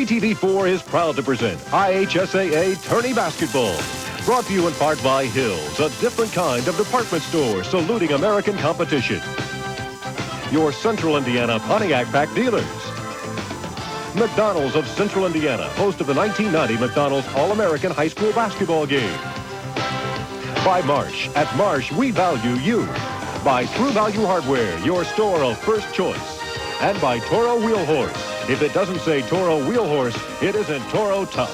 CTV4 is proud to present IHSAA Tourney Basketball. Brought to you in part by Hills, a different kind of department store saluting American competition. Your Central Indiana Pontiac Pack dealers. McDonald's of Central Indiana, host of the 1990 McDonald's All-American High School Basketball game. By Marsh. At Marsh, we value you. By True Value Hardware, your store of first choice. And by Toro Wheel Horse. If it doesn't say Toro Wheel Horse, it isn't Toro Tough.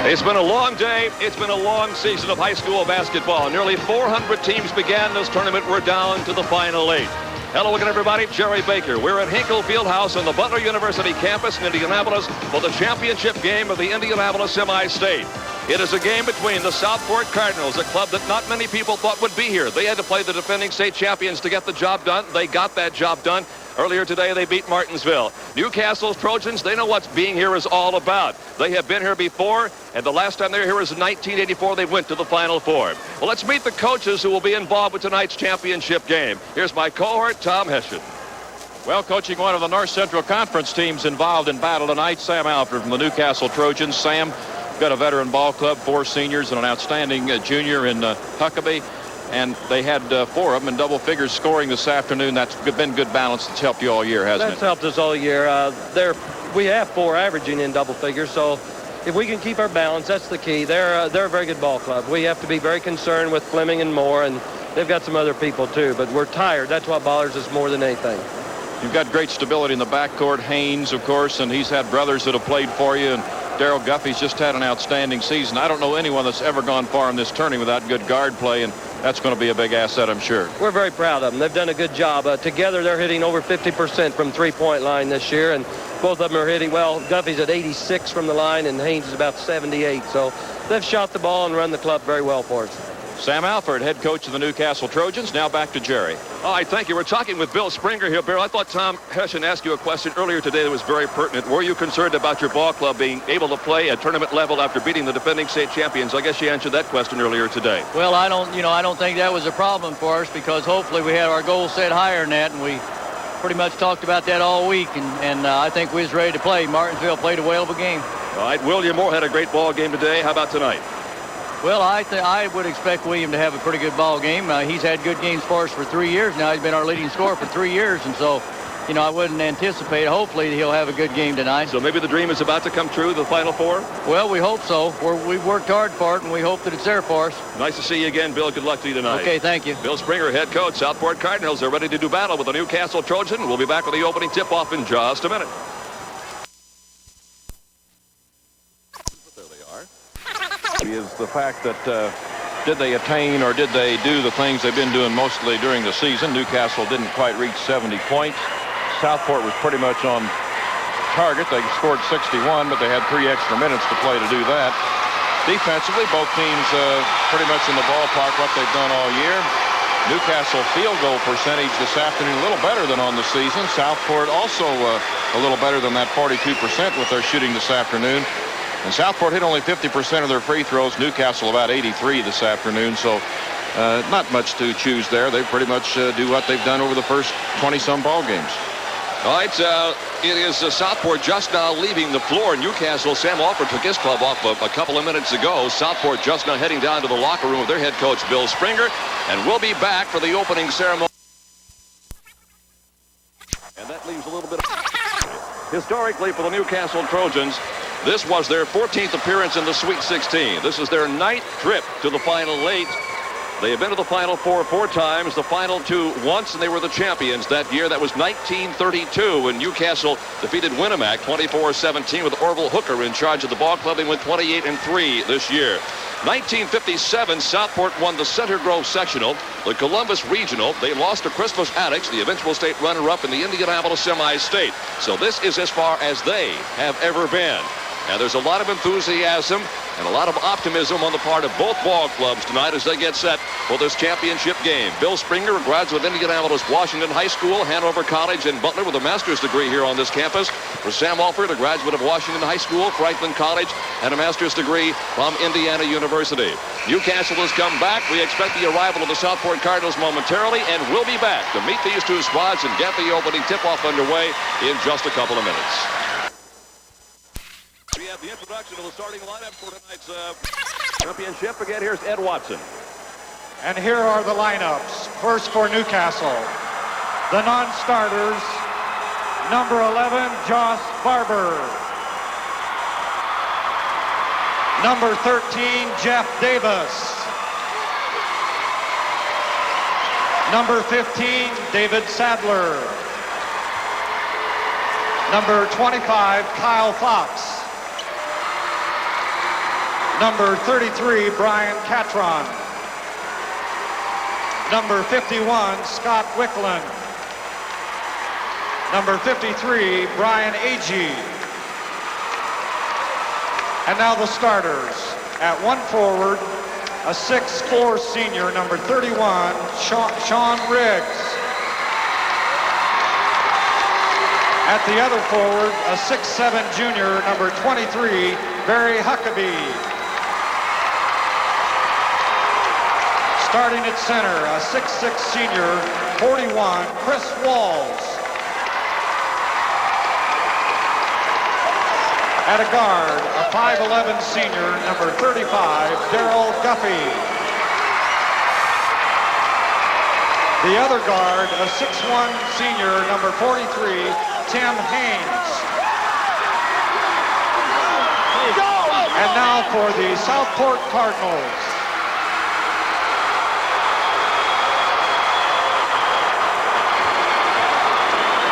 It's been a long day. It's been a long season of high school basketball. Nearly 400 teams began this tournament. We're down to the final 8. Hello again, everybody. Jerry Baker. We're at Hinkle Fieldhouse on the Butler University campus in Indianapolis for the championship game of the Indianapolis Semi-State. It is a game between the Southport Cardinals, a club that not many people thought would be here. They had to play the defending state champions to get the job done. They got that job done. Earlier today, they beat Martinsville. Newcastle's Trojans, they know what being here is all about. They have been here before, and the last time they were here was in 1984. They went to the Final Four. Well, let's meet the coaches who will be involved with tonight's championship game. Here's my cohort, Tom Hessian. Well, coaching one of the North Central Conference teams involved in battle tonight, Sam Alford from the Newcastle Trojans. Sam, got a veteran ball club, 4 seniors, and an outstanding junior in Huckabee. And they had 4 of them in double figures scoring this afternoon. That's been good balance. That's helped you all year, hasn't it? That's helped us all year. We have 4 averaging in double figures, so if we can keep our balance, that's the key. They're a very good ball club. We have to be very concerned with Fleming and Moore, and they've got some other people too, but we're tired. That's what bothers us more than anything. You've got great stability in the backcourt. Haynes, of course, and he's had brothers that have played for you, and Darryl Guffey's just had an outstanding season. I don't know anyone that's ever gone far in this tourney without good guard play, and that's going to be a big asset, I'm sure. We're very proud of them. They've done a good job. Together, they're hitting over 50% from three-point line this year, and both of them are hitting, well, Guffey's at 86 from the line, and Haynes is about 78. So they've shot the ball and run the club very well for us. Sam Alford, head coach of the Newcastle Trojans. Now back to Jerry. All right, thank you. We're talking with Bill Springer here. Bill, I thought Tom Hessian asked you a question earlier today that was very pertinent. Were you concerned about your ball club being able to play at tournament level after beating the defending state champions? I guess you answered that question earlier today. Well, I don't think that was a problem for us, because hopefully we had our goals set higher than that, and we pretty much talked about that all week, and I think we was ready to play. Martinsville played a whale of a game. All right, William Moore had a great ball game today. How about tonight? Well, I would expect William to have a pretty good ball game. He's had good games for us for 3 years now. He's been our leading scorer for 3 years, and so, I wouldn't anticipate. Hopefully, he'll have a good game tonight. So maybe the dream is about to come true, the Final Four? Well, we hope so. We've worked hard for it, and we hope that it's there for us. Nice to see you again, Bill. Good luck to you tonight. Okay, thank you. Bill Springer, head coach, Southport Cardinals. They're ready to do battle with the Newcastle Trojan. We'll be back with the opening tip-off in just a minute. There they are. Is the fact that did they attain or did they do the things they've been doing mostly during the season? Newcastle didn't quite reach 70 points. Southport was pretty much on target. They scored 61, but they had 3 extra minutes to play to do that. Defensively, both teams pretty much in the ballpark what they've done all year. Newcastle field goal percentage this afternoon a little better than on the season. Southport also a little better than that 42% with their shooting this afternoon. And Southport hit only 50% of their free throws. Newcastle about 83 this afternoon. So not much to choose there. They pretty much do what they've done over the first 20-some ball games. All right, it is Southport just now leaving the floor. Newcastle, Sam Alford took his club off a couple of minutes ago. Southport just now heading down to the locker room with their head coach, Bill Springer. And we'll be back for the opening ceremony. And that leaves a little bit of... Historically, for the Newcastle Trojans, this was their 14th appearance in the Sweet 16. This is their 9th trip to the Final 8. They have been to the Final Four 4 times, the Final 2 once, and they were the champions that year. That was 1932 when Newcastle defeated Winnemac 24-17 with Orville Hooker in charge of the ball club. They went 28-3 this year. 1957, Southport won the Center Grove Sectional, the Columbus Regional. They lost to Christmas Addicts, the eventual state runner-up in the Indianapolis Semi-State. So this is as far as they have ever been. And there's a lot of enthusiasm and a lot of optimism on the part of both ball clubs tonight as they get set for this championship game. Bill Springer, a graduate of Indianapolis Washington High School, Hanover College, and Butler with a master's degree here on this campus. For Sam Alford, a graduate of Washington High School, Franklin College, and a master's degree from Indiana University. Newcastle has come back. We expect the arrival of the Southport Cardinals momentarily, and we'll be back to meet these two squads and get the opening tip-off underway in just a couple of minutes. We have the introduction of the starting lineup for tonight's championship. Again, here's Ed Watson. And here are the lineups. First for Newcastle, the non-starters, number 11, Josh Barber. Number 13, Jeff Davis. Number 15, David Sadler. Number 25, Kyle Fox. Number 33, Brian Catron. Number 51, Scott Wickland. Number 53, Brian Agee. And now the starters. At one forward, a 6'4" senior, number 31, Sean Riggs. At the other forward, a 6'7" junior, number 23, Barry Huckabee. Starting at center, a 6'6" senior, 41, Chris Walls. At a guard, a 5'11" senior, number 35, Darrell Guffey. The other guard, a 6'1" senior, number 43, Tim Haynes. And now for the Southport Cardinals.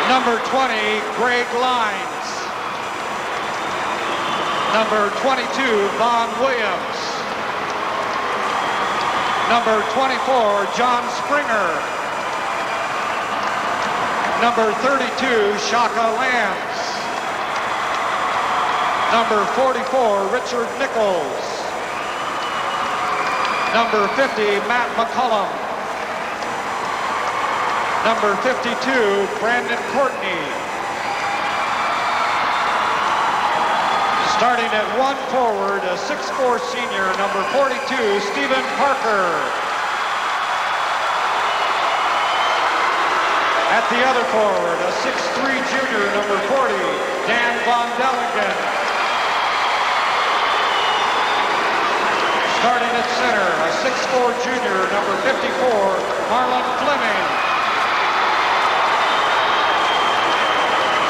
Number 20, Greg Lines. Number 22, Vaughn Williams. Number 24, John Springer. Number 32, Shaka Lambs. Number 44, Richard Nichols. Number 50, Matt McCullum. Number 52, Brandon Courtney. Starting at one forward, a 6'4" senior, number 42, Stephen Parker. At the other forward, a 6'3" junior, number 40, Dan Von Dellingen. Starting at center, a 6'4" junior, number 54, Marlon Fleming.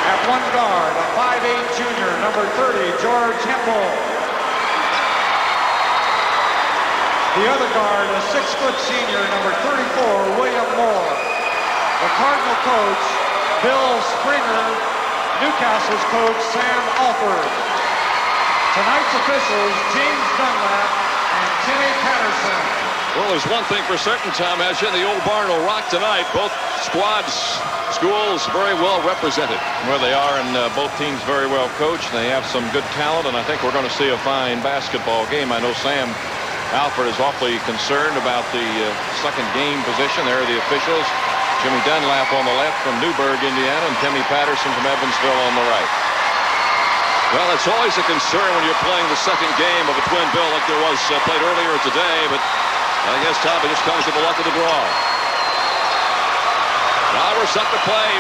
At one guard, a 5'8" junior, number 30, George Hempel. The other guard, a 6-foot senior, number 34, William Moore. The Cardinal coach, Bill Springer. Newcastle's coach, Sam Alford. Tonight's officials, James Dunlap and Timmy Patterson. Well, there's one thing for certain, Tom, as in the old barn will rock tonight. Both squads, schools very well represented. Well, they are, and both teams very well coached. They have some good talent, and I think we're going to see a fine basketball game. I know Sam Alford is awfully concerned about the second game position. There are the officials. Jimmy Dunlap on the left from Newburgh, Indiana, and Timmy Patterson from Evansville on the right. Well, it's always a concern when you're playing the second game of a twin bill like there was played earlier today, but I guess, Tom, it just comes with the luck of the draw. Now we're set to play.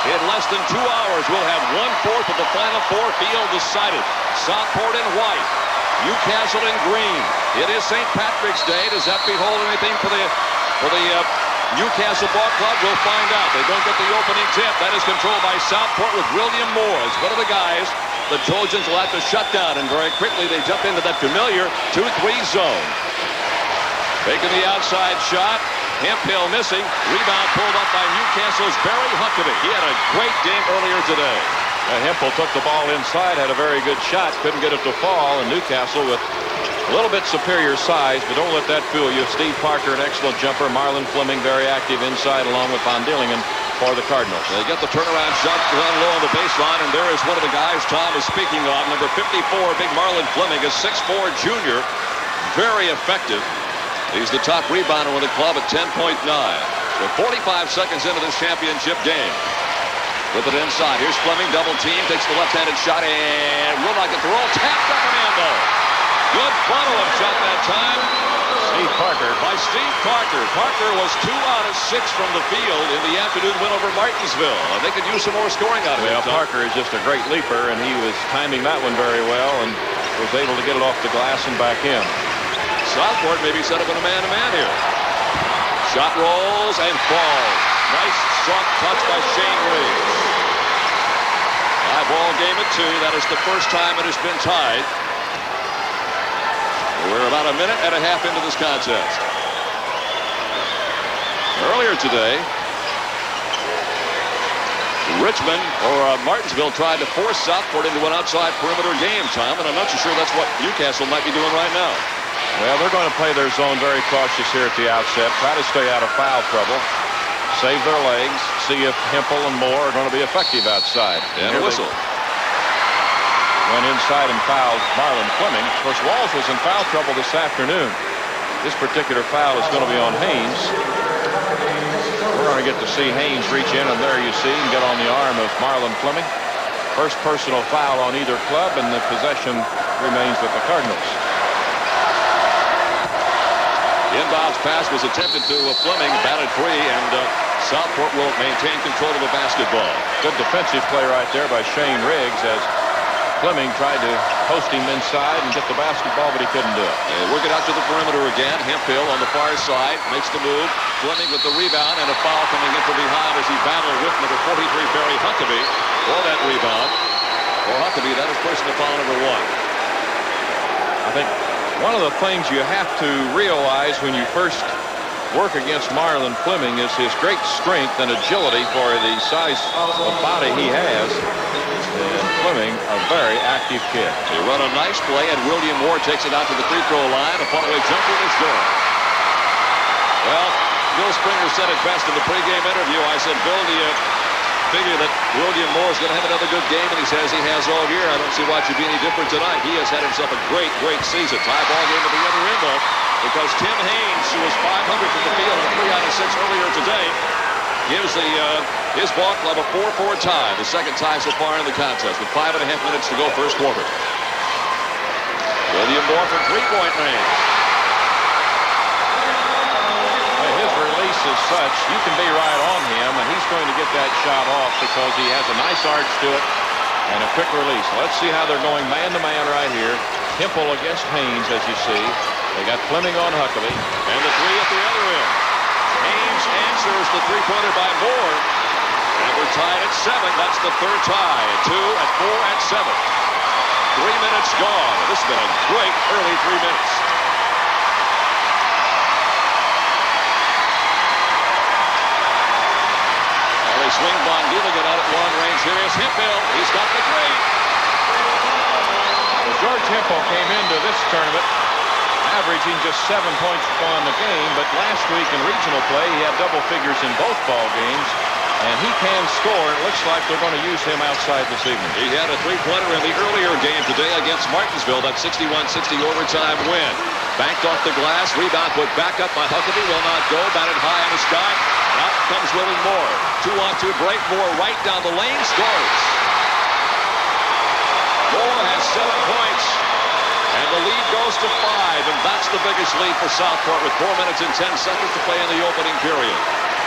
In less than 2 hours, we'll have 1/4 of the Final Four field decided. Southport in white, Newcastle in green. It is St. Patrick's Day. Does that behold anything for the Newcastle Ball Club? We'll find out. They don't get the opening tip. That is controlled by Southport with William Moore as one of the guys the Trojans will have to shut down, and very quickly they jump into that familiar 2-3 zone. Taking the outside shot. Hemphill missing. Rebound pulled up by Newcastle's Barry Huckabee. He had a great game earlier today. Hemphill took the ball inside, had a very good shot, couldn't get it to fall, and Newcastle with a little bit superior size, but don't let that fool you. Steve Parker, an excellent jumper. Marlon Fleming, very active inside, along with Von Dillingen. for the Cardinals. They get the turnaround shot down low on the baseline, and there is one of the guys Tom is speaking of, number 54, big Marlon Fleming, a 6'4" junior, very effective. He's the top rebounder with the club at 10.9. We're 45 seconds into this championship game. With it inside, here's Fleming, double team, takes the left-handed shot, and will not get the roll, tapped up and in though. Good follow-up shot that time. Steve Parker. By Steve Parker. Parker was 2 out of 6 from the field in the afternoon win over Martinsville. They could use some more scoring out of him. Well, Parker is just a great leaper, and he was timing that one very well and was able to get it off the glass and back in. Southport maybe set up in a man-to-man here. Shot rolls and falls. Nice soft touch by Shane Riggs. High ball game at 2. That is the first time it has been tied. We're about a minute and a half into this contest. Earlier today, Richmond or Martinsville tried to force Southport into an outside perimeter game, Tom, and I'm not so sure that's what Newcastle might be doing right now. Well, they're going to play their zone very cautious here at the outset, try to stay out of foul trouble, save their legs, see if Hempel and Moore are going to be effective outside. And a whistle. Went inside and fouled Marlon Fleming. Of course, Walls was in foul trouble this afternoon. This particular foul is going to be on Haynes. We're going to get to see Haynes reach in, and there you see him get on the arm of Marlon Fleming. First personal foul on either club, and the possession remains with the Cardinals. The inbounds pass was attempted to Fleming, batted free, and Southport will maintain control of the basketball. Good defensive play right there by Shane Riggs as Fleming tried to post him inside and get the basketball, but he couldn't do it. They work it out to the perimeter again. Hemphill on the far side makes the move. Fleming with the rebound, and a foul coming in from behind as he battled with number 43, Barry Huckabee, for that rebound. For Huckabee, that is personal foul number 1. I think one of the things you have to realize when you first work against Marlon Fleming is his great strength and agility for the size of body he has. And Fleming, a very active kid. They run a nice play, and William Moore takes it out to the free throw line. A far-away jumper is good. Well, Bill Springer said it best in the pregame interview. I said, Bill, do you figure that William Moore is going to have another good game? And he says he has all year. I don't see why it should be any different tonight. He has had himself a great, great season. Tie ball game at the other end, though, because Tim Haynes, who was 500 from the field and 3 out of 6 earlier today, gives his ball club a 4-4 tie, the second tie so far in the contest, with 5.5 minutes to go first quarter. William Moore from three-point range. His release is such, you can be right on him, and he's going to get that shot off because he has a nice arch to it and a quick release. Let's see how they're going man-to-man right here. Hempel against Haynes, as you see. They got Fleming on Huckabee. And the three at the other end. Haynes answers the three-pointer by Moore. And we're tied at 7. That's the third tie. 2 at 4 at 7. 3 minutes gone. This has been a great early 3 minutes. Well, they swing Bonville, get out at long range. Here is Hemphill. He's got the three. Well, George Hempel came into this tournament averaging just 7 points on the game, but last week in regional play he had double figures in both ball games, and he can score. It looks like they're going to use him outside this evening. He had a three-pointer in the earlier game today against Martinsville, that 61-60 overtime win. Banked off the glass, rebound put back up by Huckabee, will not go, batted high in the sky. Out comes Willie Moore. 2-on-2 break, Moore right down the lane, scores. Moore has 7 points. And the lead goes to 5, and that's the biggest lead for Southport with 4 minutes and 10 seconds to play in the opening period.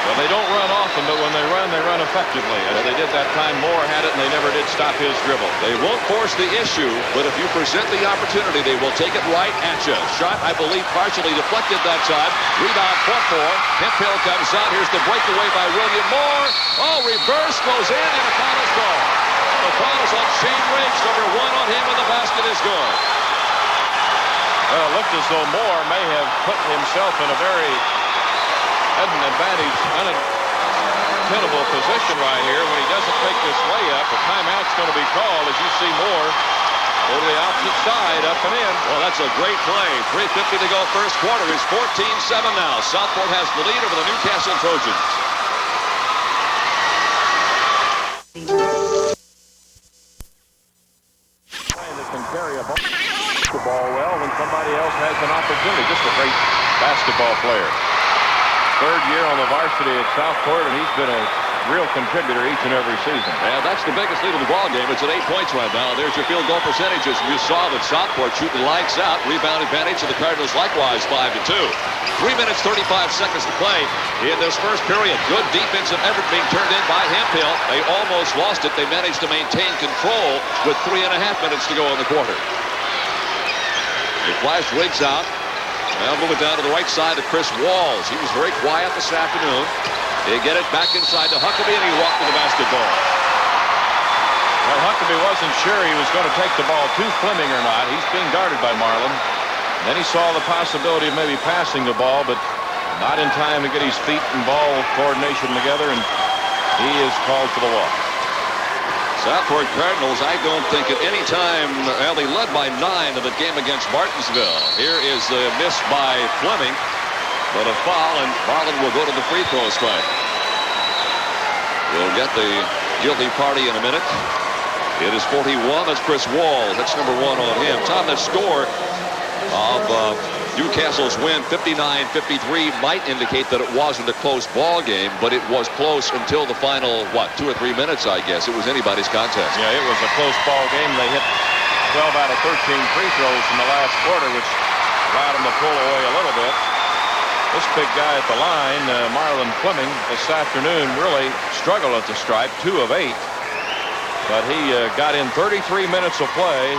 Well, they don't run often, but when they run effectively. As they did that time, Moore had it, and they never did stop his dribble. They won't force the issue, but if you present the opportunity, they will take it right at you. Shot, I believe, partially deflected that time. Rebound, front four. Hemphill comes out. Here's the breakaway by William Moore. Oh, reverse goes in, and a foul is called. The foul is on Shane Riggs. Number 1 on him, and the basket is good. Well, it looked as though Moore may have put himself in a very untenable position right here when he doesn't take this layup. A timeout's going to be called as you see Moore go to the opposite side, up and in. Well, that's a great play. 3:50 to go first quarter. It's 14-7 now. Southport has the lead over the Newcastle Trojans. somebody else has an opportunity. Just a great basketball player. Third year on the varsity at Southport, and he's been a real contributor each and every season. And that's the biggest lead of the ball game. It's at 8 points right now. There's your field goal percentages. You saw that Southport shooting lights out. Rebound advantage of the Cardinals likewise 5-2. 3 minutes, 35 seconds to play in this first period. Good defensive effort being turned in by Hemphill. They almost lost it. They managed to maintain control with 3.5 minutes to go in the quarter. They flashed Riggs out. Now moving down to the right side to Chris Walls. He was very quiet this afternoon. They get it back inside to Huckabee, and he walked to the basketball. Well, Huckabee wasn't sure he was going to take the ball to Fleming or not. He's being guarded by Marlin. Then he saw the possibility of maybe passing the ball, but not in time to get his feet and ball coordination together, and he is called for the walk. Southport Cardinals, I don't think at any time, well, they led by 9 in the game against Martinsville. Here is the miss by Fleming, but a foul, and Marlin will go to the free throw strike. We'll get the guilty party in a minute. It is 41. That's Chris Wall. That's number 1 on him. Tom, that score of Newcastle's win, 59-53, might indicate that it wasn't a close ball game, but it was close until the final, 2 or 3 minutes, I guess. It was anybody's contest. Yeah, it was a close ball game. They hit 12 out of 13 free throws in the last quarter, which allowed them to pull away a little bit. This big guy at the line, Marlon Fleming, this afternoon really struggled at the stripe, 2 of 8. But he got in 33 minutes of play.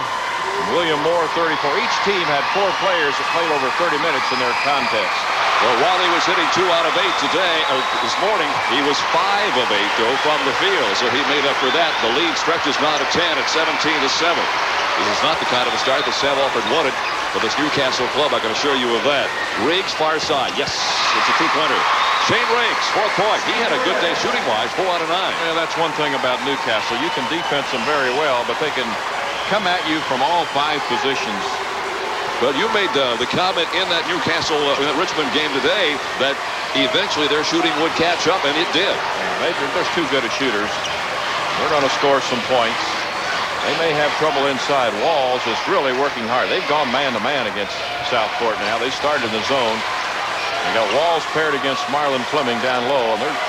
William Moore, 34. Each team had 4 players that played over 30 minutes in their contest. Well, while he was hitting 2 out of 8 today, this morning, he was 5 of 8, though, from the field. So he made up for that. The lead stretches now to 10 at 17-7. This is not the kind of a start that Sam Alford wanted for this Newcastle club. I can assure you of that. Riggs, far side. Yes, it's a 2-pointer. Shane Riggs, 4th point. He had a good day shooting-wise, 4 out of 9. Yeah, that's one thing about Newcastle. You can defense them very well, but they can come at you from all 5 positions. But you made the comment in that Newcastle Richmond game today that eventually their shooting would catch up, and it did. They're too good at shooters. They're going to score some points. They may have trouble inside. Walls is really working hard. They've gone man-to-man against Southport now. They started in the zone. They got Walls paired against Marlon Fleming down low, and they're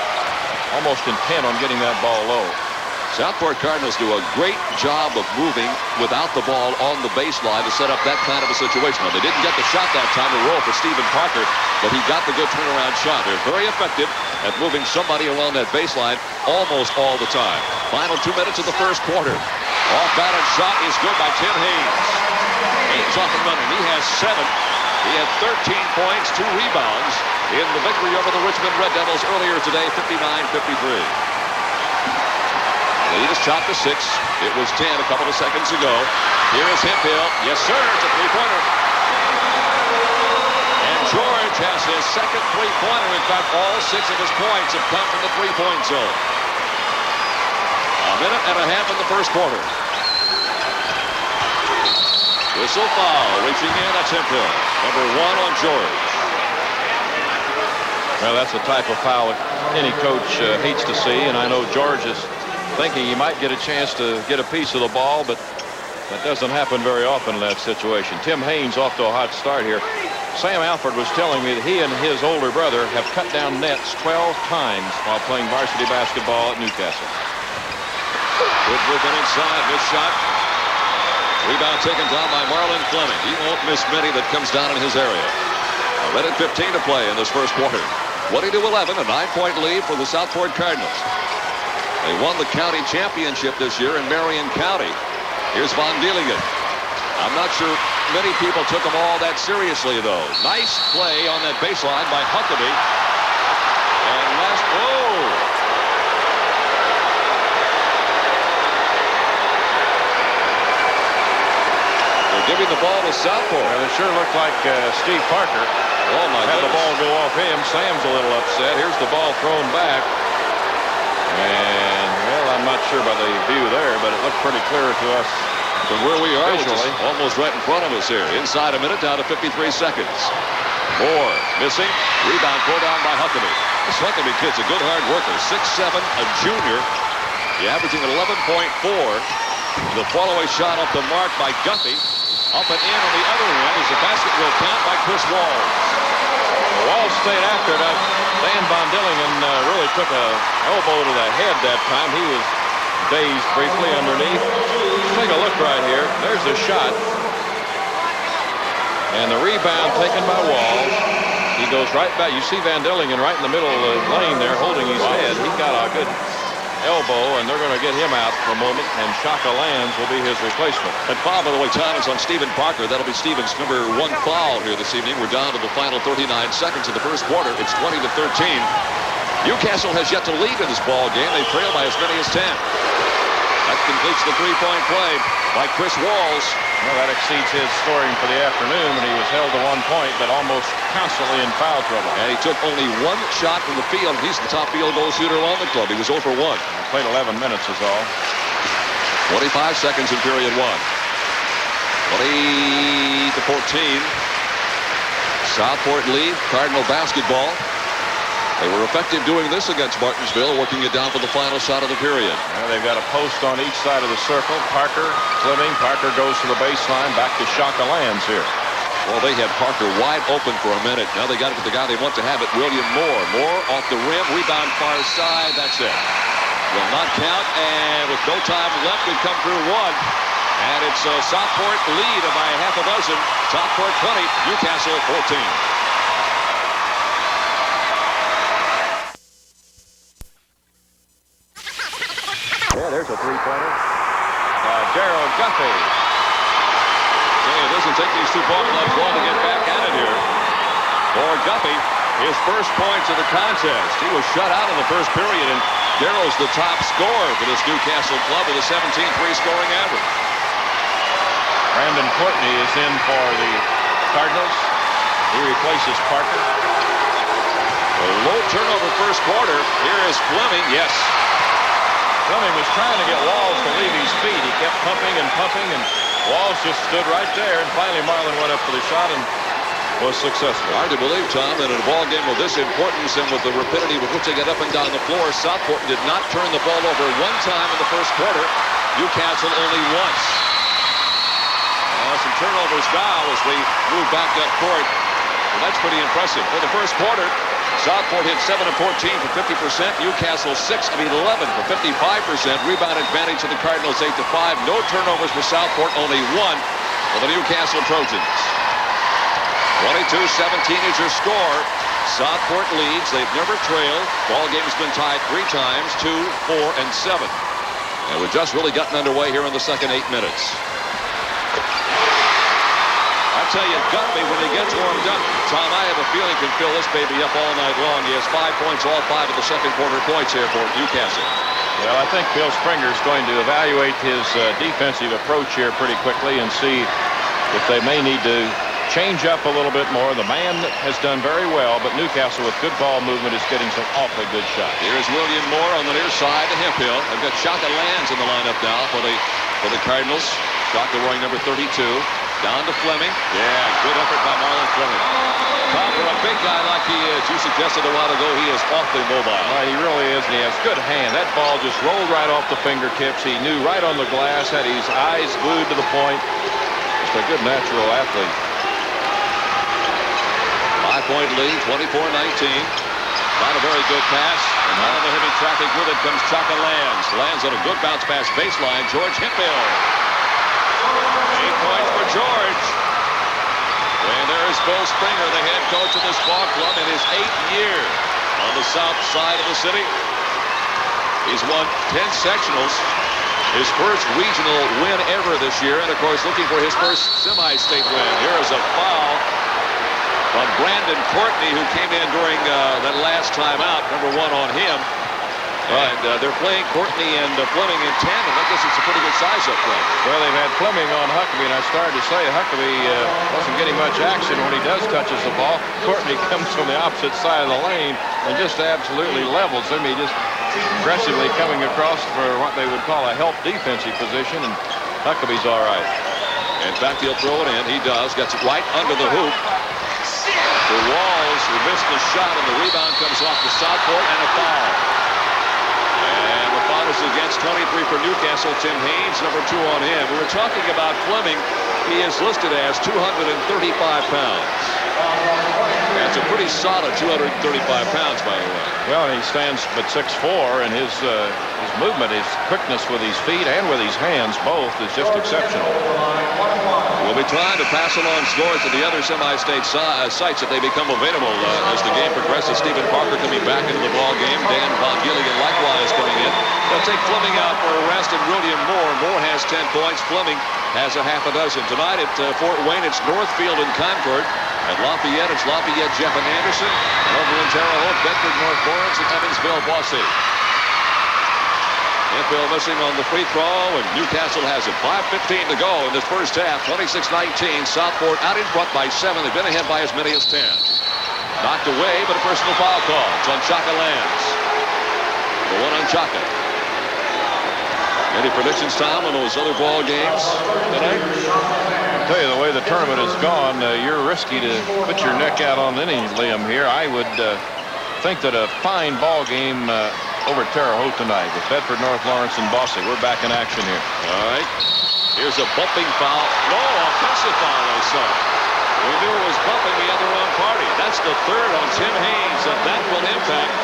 almost intent on getting that ball low. Southport Cardinals do a great job of moving without the ball on the baseline to set up that kind of a situation. Now, they didn't get the shot that time to roll for Stephen Parker, but he got the good turnaround shot. They're very effective at moving somebody along that baseline almost all the time. Final 2 minutes of the first quarter. Off-balance shot is good by Tim Haynes. Haynes off and running. He has 7. He had 13 points, 2 rebounds in the victory over the Richmond Red Devils earlier today, 59-53. Lead is chopped to 6. It was 10 a couple of seconds ago. Here is Hemphill. Yes, sir. It's a 3-pointer. And George has his second 3-pointer. In fact, all 6 of his points have come from the 3-point zone. A minute and a half in the first quarter. Whistle foul. Reaching in. That's Hemphill. Number 1 on George. Well, that's the type of foul any coach hates to see, and I know George is thinking he might get a chance to get a piece of the ball, but that doesn't happen very often in that situation. Tim Haynes off to a hot start here. Sam Alford was telling me that he and his older brother have cut down nets 12 times while playing varsity basketball at Newcastle. Good movement inside. This shot. Rebound taken down by Marlon Fleming. He won't miss many that comes down in his area. A minute 15 to play in this first quarter. 20-11, a 9-point lead for the Southport Cardinals. They won the county championship this year in Marion County. Here's Von Dielingen. I'm not sure many people took them all that seriously, though. Nice play on that baseline by Huckabee. And last, they're giving the ball to Southport. Well, it sure looked like Steve Parker had the ball go off him. Sam's a little upset. Here's the ball thrown back. And, well, I'm not sure by the view there, but it looked pretty clear to us from where we are, visually. Almost right in front of us here. Inside a minute, down to 53 seconds. Moore missing. Rebound pulled down by Huckabee. This Huckabee kid's a good hard worker. 6'7", a junior. He's averaging 11.4. The follow-away shot off the mark by Guffey. Up and in on the other end as the basket will count by Chris Walls. Walls stayed after it. Dan Von Dillingen really took a elbow to the head that time. He was dazed briefly underneath. Take a look right here. There's the shot. And the rebound taken by Walls. He goes right back. You see Van Dillingen right in the middle of the lane there holding his head. He got a good elbow, and they're going to get him out for a moment, and Shaka Lands will be his replacement. And foul, by the way, time is on Stephen Parker. That'll be Stephen's number 1 foul here this evening. We're down to the final 39 seconds of the first quarter. It's 20-13. Newcastle has yet to lead in this ball game. They trail by as many as 10. That completes the three-point play by Chris Walls. Well, that exceeds his scoring for the afternoon when he was held to 1 point, but almost constantly in foul trouble. And he took only 1 shot from the field. He's the top field goal shooter on the club. He was 0 for 1. He played 11 minutes is all. 25 seconds in period 1. 20-14. Southport lead. Cardinal basketball. They were effective doing this against Martinsville, working it down for the final shot of the period. Well, they've got a post on each side of the circle. Parker, Fleming. Parker goes to the baseline. Back to Shaka Lands here. Well, they had Parker wide open for a minute. Now they got it to the guy they want to have it, William Moore. Moore off the rim, rebound far side. That's it. Will not count, and with no time left, we come through 1. And it's Southport lead by a half a dozen. Southport 20, Newcastle 14. Yeah, there's a three-pointer. Gerald Guffey. Okay, it doesn't take these two ball clubs long to get back at it here. For Guffey, his first points of the contest. He was shut out in the first period, and Darrow's the top scorer for this Newcastle club with a 17-3 scoring average. Brandon Courtney is in for the Cardinals. He replaces Parker. A low turnover first quarter. Here is Fleming. Yes. Fleming was trying to get Walls to leave his feet. He kept pumping, and Walls just stood right there, and finally Marlin went up for the shot and was successful. Hard to believe, Tom, that in a ball game of this importance and with the rapidity with which they get up and down the floor, Southport did not turn the ball over 1 time in the first quarter. Newcastle only once. Some turnovers now as we move back up court. Well, that's pretty impressive. For the first quarter, Southport hit 7 of 14 for 50%. Newcastle 6 of 11 for 55%. Rebound advantage to the Cardinals 8-5. No turnovers for Southport, only 1 for the Newcastle Trojans. 22-17 is your score. Southport leads. They've never trailed. Ball game's been tied 3 times, 2, 4, and 7. And we've just really gotten underway here in the second 8 minutes. I tell you, Guffey, when he gets warmed up, Tom, I have a feeling can fill this baby up all night long. He has 5 points, all 5 of the second quarter points here for Newcastle. Well, I think Bill Springer's going to evaluate his defensive approach here pretty quickly and see if they may need to change up a little bit more. The man has done very well, but Newcastle with good ball movement is getting some awfully good shots. Here's William Moore on the near side to Hemphill. They've got Shaka Lands in the lineup now for the Cardinals. Shaka wearing number 32. Down to Fleming. Yeah, good effort by Marlon Fleming. Tom, for a big guy like he is, you suggested a while ago, he is awfully mobile. He really is, and he has good hand. That ball just rolled right off the fingertips. He knew right on the glass, had his eyes glued to the point. Just a good natural athlete. 5-point lead, 24-19. Not a very good pass. And out of the heavy traffic with it comes Shaka Lands. Lands on a good bounce pass baseline. George Hemphill. 8 points for George. And there is Bill Springer, the head coach of this ball club in his 8th year on the south side of the city. He's won 10 sectionals. His first regional win ever this year. And, of course, looking for his first semi-state win. Here is a foul from Brandon Courtney, who came in during that last time out. Number 1 on him. And they're playing Courtney and Fleming in tandem. I guess it's a pretty good size up front. Well, they've had Fleming on Huckabee, and I started to say Huckabee wasn't getting much action when he does touches the ball. Courtney comes from the opposite side of the lane and just absolutely levels him. He just aggressively coming across for what they would call a help defensive position, and Huckabee's all right. In fact, he'll throw it in. He does. Gets it right under the hoop. To Walls, who missed the shot, and the rebound comes off to Southport, and a foul. And the foul bonus against 23 for Newcastle. Tim Haynes, number 2 on him. We were talking about Fleming. He is listed as 235 pounds. That's a pretty solid 235 pounds, by the way. Well, he stands but 6'4", and his movement, his quickness with his feet and with his hands, both, is just exceptional. We'll be trying to pass along scores to the other semi-state sites if they become available as the game progresses. Stephen Parker coming back into the ball game. Dan Von Gilligan likewise coming in. They'll take Fleming out for a rest and William Moore. Moore has 10 points. Fleming has a half a dozen. Tonight at Fort Wayne, it's Northfield and Concord. At Lafayette, it's Lafayette, Jeff and Anderson. And over in Terre Haute, Bedford, North Lawrence, and Evansville, Boise. Hill missing on the free throw, and Newcastle has it. 5:15 to go in this first half. 26-19. Southport out in front by 7. They've been ahead by as many as 10. Knocked away, but a personal foul call. It's on Chaka Lands. The one on Chaka. Any predictions, Tom, on those other ball games tonight? I'll tell you, the way the tournament has gone, you're risky to put your neck out on any limb here. I would think that a fine ball game over at Terre Haute tonight with Bedford, North Lawrence, and Bosse. We're back in action here. All right. Here's a bumping foul. No, offensive foul, I saw. We knew it was bumping the other wrong party. That's the third on Tim Haynes, and that will impact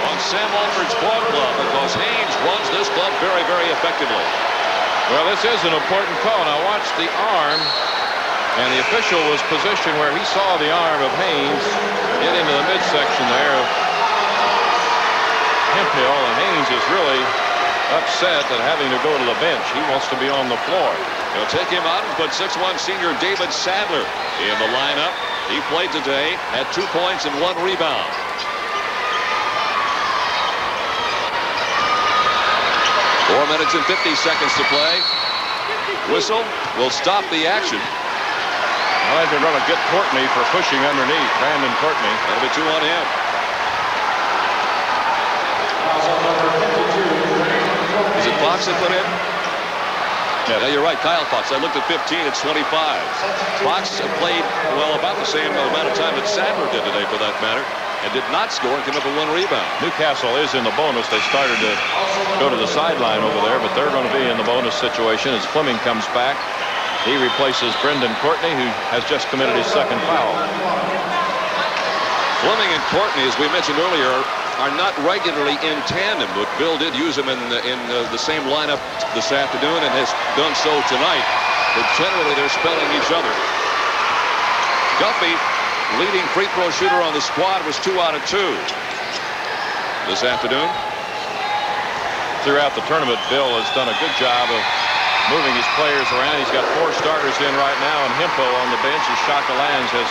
on Sam Alford's ball club because Haynes runs this club very, very effectively. Well, this is an important call. Now watch the arm, and the official was positioned where he saw the arm of Haynes get into the midsection there of Hemphill, and Haynes is really upset at having to go to the bench. He wants to be on the floor. They'll take him out and put 6'1" senior David Sadler in the lineup. He played today, had 2 points and 1 rebound. Four minutes and 50 seconds to play. Whistle will stop the action. I think they're going to get Courtney for pushing underneath. Brandon Courtney. That'll be 2 on him. Is it Fox that put in? Yeah, you're right. Kyle Fox. I looked at 15. It's 25. Fox played, well, about the same amount of time that Sadler did today, for that matter, and did not score and came up with 1 rebound. Newcastle is in the bonus. They started to go to the sideline over there, but they're going to be in the bonus situation as Fleming comes back. He replaces Brendan Courtney, who has just committed his second foul. Fleming and Courtney, as we mentioned earlier, are not regularly in tandem, but Bill did use them in the same lineup this afternoon and has done so tonight. But generally, they're spelling each other. Guffey, leading free throw shooter on the squad, was 2 out of 2 this afternoon. Throughout the tournament, Bill has done a good job of moving his players around. He's got 4 starters in right now, and Hemphill on the bench as Chaka Lands has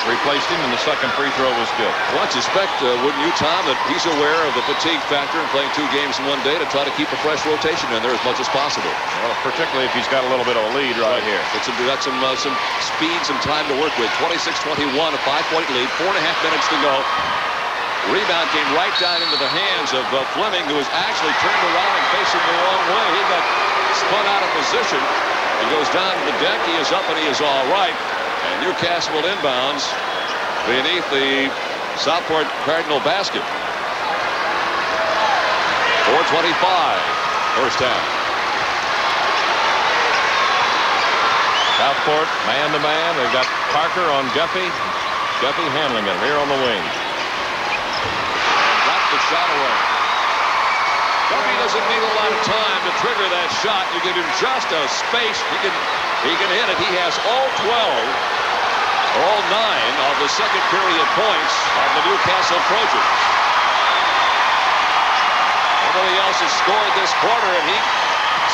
replaced him, and the second free throw was good. Well, I suspect, wouldn't you, Tom, that he's aware of the fatigue factor in playing 2 games in one day to try to keep a fresh rotation in there as much as possible. Well, particularly if he's got a little bit of a lead right here. It's got some speed, some time to work with. 26-21, a 5-point lead, 4.5 minutes to go. Rebound came right down into the hands of Fleming, who was actually turned around and facing the wrong way. He got spun out of position. He goes down to the deck. He is up, and he is all right. And Newcastle will inbounds beneath the Southport Cardinal basket. 4:25, first half. Southport, man-to-man. They've got Parker on Guffey. Guffey handling it here on the wing. Got the shot away. Guffey doesn't need a lot of time to trigger that shot. You give him just a space. He can hit it. He has all 12, or all 9 of the second period points of the Newcastle Trojans. Nobody else has scored this quarter, and he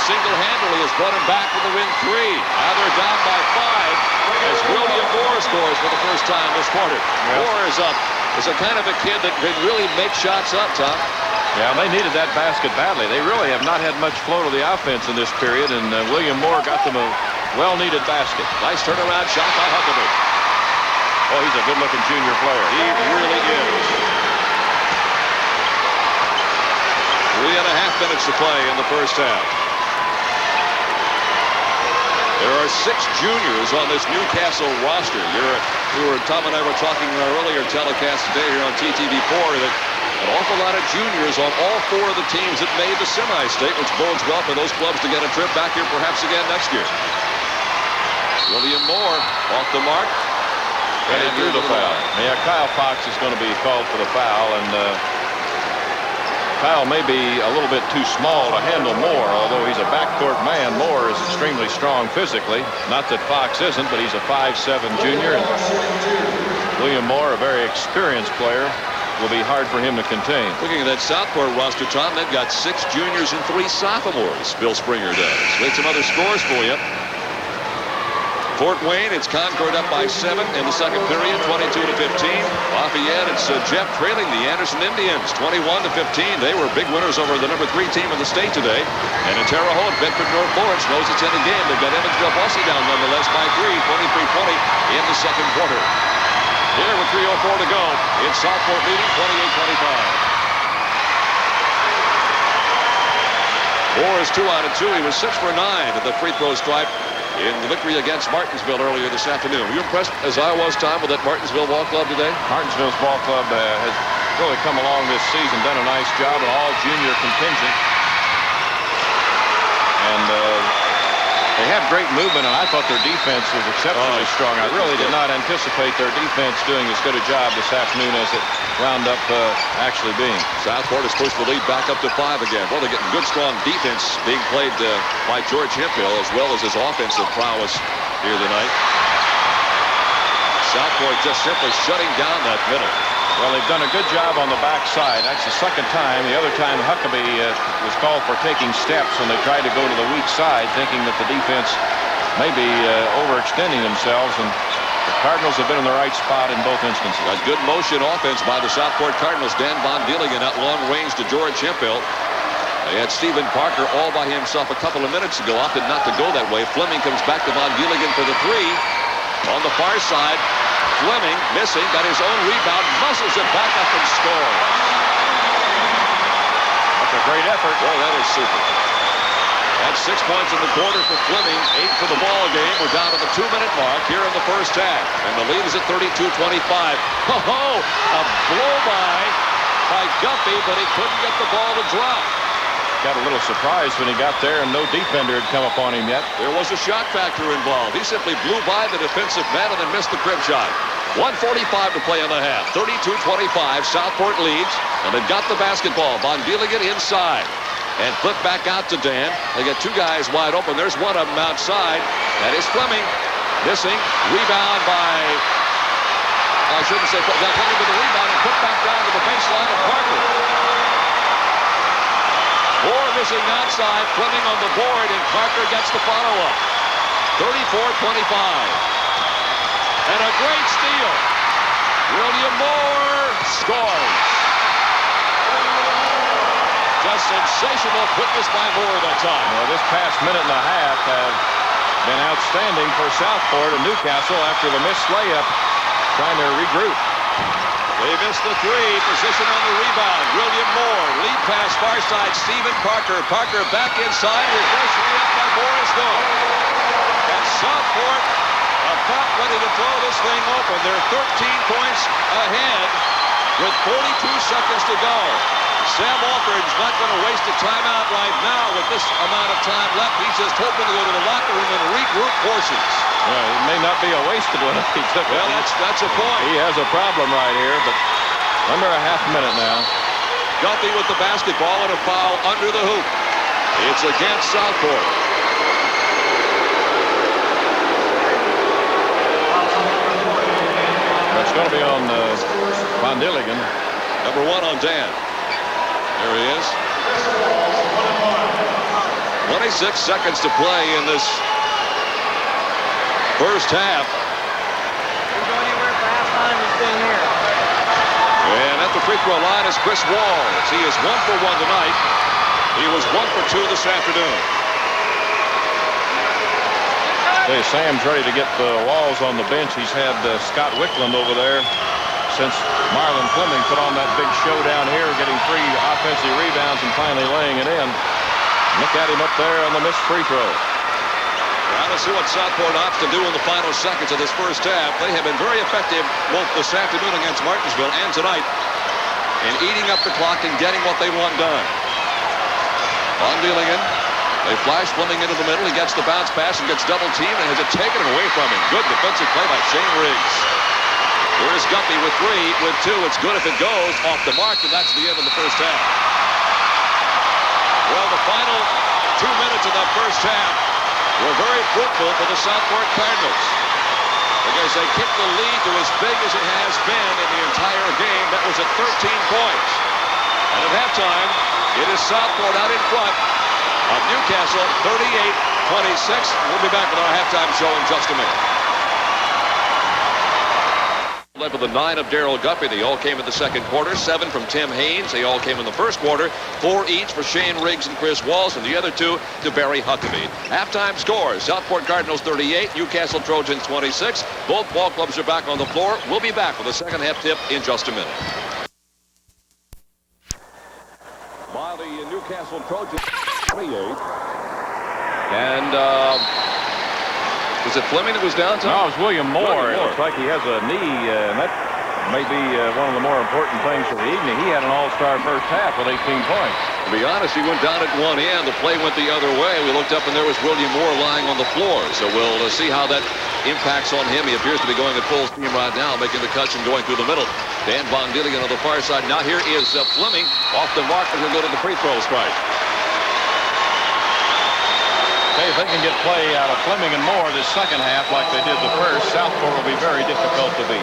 single-handedly has brought him back to the win 3. Now they're down by 5 as William Moore scores for the first time this quarter. Yeah. Moore is a kind of a kid that can really make shots up, Tom. Yeah, they needed that basket badly. They really have not had much flow to the offense in this period, and William Moore got them a well-needed basket. Nice turnaround shot by Huckabee. Oh, he's a good-looking junior player. He really is. 3.5 minutes to play in the first half. There are 6 juniors on this Newcastle roster. Tom and I were talking in our earlier telecast today here on TTV4 that An awful lot of juniors on all 4 of the teams that made the semi-state, which bodes well for those clubs to get a trip back here perhaps again next year. William Moore off the mark. And he drew the foul. Yeah, Kyle Fox is going to be called for the foul, and Kyle may be a little bit too small to handle Moore, although he's a backcourt man. Moore is extremely strong physically. Not that Fox isn't, but he's a 5'7" junior. And William Moore, a very experienced player, will be hard for him to contain. Looking at that Southport roster, Tom, they've got 6 juniors and 3 sophomores. Bill Springer does. Made some other scores for you. Fort Wayne, it's Concord up by 7 in the second period, 22-15. Lafayette, it's Jeff trailing the Anderson Indians, 21-15. They were big winners over the number 3 team in the state today. And in Terre Haute, Bedford North Lawrence knows it's in the game. They've got Evansville Bossy down nonetheless by 3, 23-20 in the second quarter. Here with 3:04 to go, it's Southport leading 28-25. Moore is 2 out of 2. He was 6 for 9 at the free throw stripe in the victory against Martinsville earlier this afternoon. Were you impressed, as I was, Tom, with that Martinsville ball club today? Martinsville's ball club has really come along this season, done a nice job, an all-junior contingent. And they have great movement, and I thought their defense was exceptionally strong. I really did not anticipate their defense doing as good a job this afternoon as it wound up actually being. Southport has pushed the lead back up to 5 again. Well, they're getting good, strong defense being played by George Hemphill, as well as his offensive prowess here tonight. Southport just simply shutting down that middle. Well, they've done a good job on the backside. That's the second time. The other time, Huckabee was called for taking steps when they tried to go to the weak side, thinking that the defense may be overextending themselves. And the Cardinals have been in the right spot in both instances. A good motion offense by the Southport Cardinals. Dan Von Dieligen out long range to George Hemphill. They had Stephen Parker all by himself a couple of minutes ago. Opted not to go that way. Fleming comes back to Von Dieligen for the 3. On the far side, Fleming missing, got his own rebound, muscles it back up and scores. That's a great effort. Boy, that is super. That's 6 points in the quarter for Fleming, 8 for the ball game. We're down to the 2-minute mark here in the first half. And the lead is at 32-25. Oh, a blow by Guffey, but he couldn't get the ball to drop. Got a little surprised when he got there and no defender had come upon him yet. There was a shot factor involved. He simply blew by the defensive man and then missed the crib shot. 1:45 to play in the half. 32-25. Southport leads, and they've got the basketball. Von Dieligen inside. And flip back out to Dan. They got 2 guys wide open. There's one of them outside. That is Fleming. Missing. Rebound by... I shouldn't say... Fleming with the rebound and put back down to the baseline of Parker. Moore missing outside. Fleming on the board, and Parker gets the follow-up. 34-25. And a great steal. William Moore scores. Just sensational quickness by Moore that time. Well, this past minute and a half have been outstanding for Southport and Newcastle after the missed layup, trying to regroup. They missed the 3. Position on the rebound. William Moore. Lead pass far side. Stephen Parker. Parker back inside. Reverse layup by Moore is good. And Southport about ready to throw this thing open. They're 13 points ahead with 42 seconds to go. Sam Alford's not going to waste a timeout right now with this amount of time left. He's just hoping to go to the locker room and regroup forces. Well, it may not be a wasted one if he took it. Well, that's a point. He has a problem right here, but under a half minute now. Guffey with the basketball and a foul under the hoop. It's against Southport. It's going to be on Von Dieligen. Number 1 on Dan. There he is. 26 seconds to play in this first half. Didn't go anywhere for halftime. He's been here. And at the free throw line is Chris Walls. He is 1 for 1 tonight. He was 1 for 2 this afternoon. Hey, Sam's ready to get the Walls on the bench. He's had Scott Wickland over there since Marlon Fleming put on that big show down here, getting 3 offensive rebounds and finally laying it in. Look at him up there on the missed free throw. Now let's see what Southport opts to do in the final seconds of this first half. They have been very effective both this afternoon against Martinsville and tonight and eating up the clock and getting what they want done. Von Dielingen. They flash Fleming into the middle. He gets the bounce pass and gets double teamed and has it taken away from him. Good defensive play by Shane Riggs. Here's Gumpy with 3, with 2. It's good if it goes off the mark, and that's the end of the first half. Well, the final 2 minutes of that first half were very fruitful for the Southport Cardinals, because they kicked the lead to as big as it has been in the entire game. That was at 13 points. And at halftime, it is Southport out in front of Newcastle, 38-26. We'll be back with our halftime show in just a minute. Led with the 9 of Darrell Guppy. They all came in the second quarter. 7 from Tim Haynes. They all came in the first quarter. 4 each for Shane Riggs and Chris Walsh, and the other 2 to Barry Huckabee. Halftime scores: Southport Cardinals 38, Newcastle Trojans 26. Both ball clubs are back on the floor. We'll be back with a second half tip in just a minute. By the Newcastle Trojans 28. And was it Fleming that was down? No, it was William Moore. It looks Moore. like he has a knee, and that may be one of the more important things of the evening. He had an all-star first half with 18 points. To be honest, he went down at one end. The play went the other way. We looked up, and there was William Moore lying on the floor. So we'll see how that impacts on him. He appears to be going at full steam right now, making the cuts and going through the middle. Dan Von Dielingen on the far side. Now here is Fleming off the mark, and he'll go to the free throw strike. Hey, if they can get play out of Fleming and Moore this second half like they did the first, Southport will be very difficult to beat.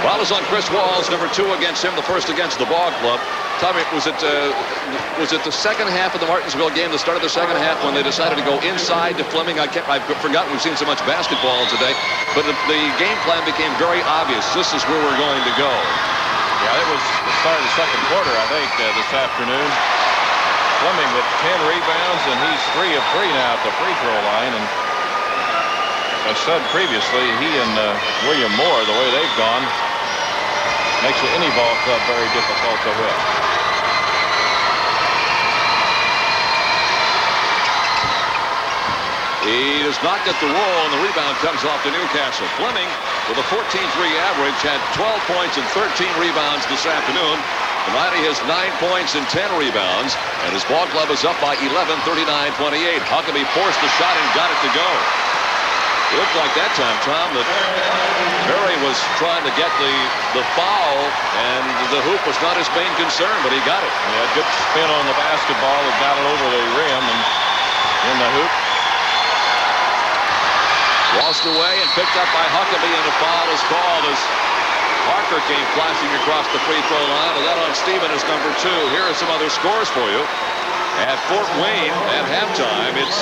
Foul is on Chris Walls, number 2 against him, the first against the ball club. Tommy, was it the second half of the Martinsville game, the start of the second half, when they decided to go inside to Fleming? I've forgotten, we've seen so much basketball today, but the game plan became very obvious. This is where we're going to go. Yeah, it was the start of the second quarter, I think, this afternoon. Fleming with 10 rebounds, and he's 3 of 3 now at the free throw line. And as I said previously, he and William Moore, the way they've gone, makes any ball club very difficult to win. He does not get the roll, and the rebound comes off to Newcastle. Fleming, with a 14-3 average, had 12 points and 13 rebounds this afternoon. Tonight he has 9 points and 10 rebounds, and his ball club is up by 11, 39-28. Huckabee forced the shot and got it to go. It looked like that time, Tom, that Berry was trying to get the foul, and the hoop was not his main concern, but he got it. He had good spin on the basketball. He got it over the rim and in the hoop. Lost away and picked up by Huckabee, and a foul is called as Parker came flashing across the free throw line, and that on Steven is number 2. Here are some other scores for you. At Fort Wayne at halftime, it's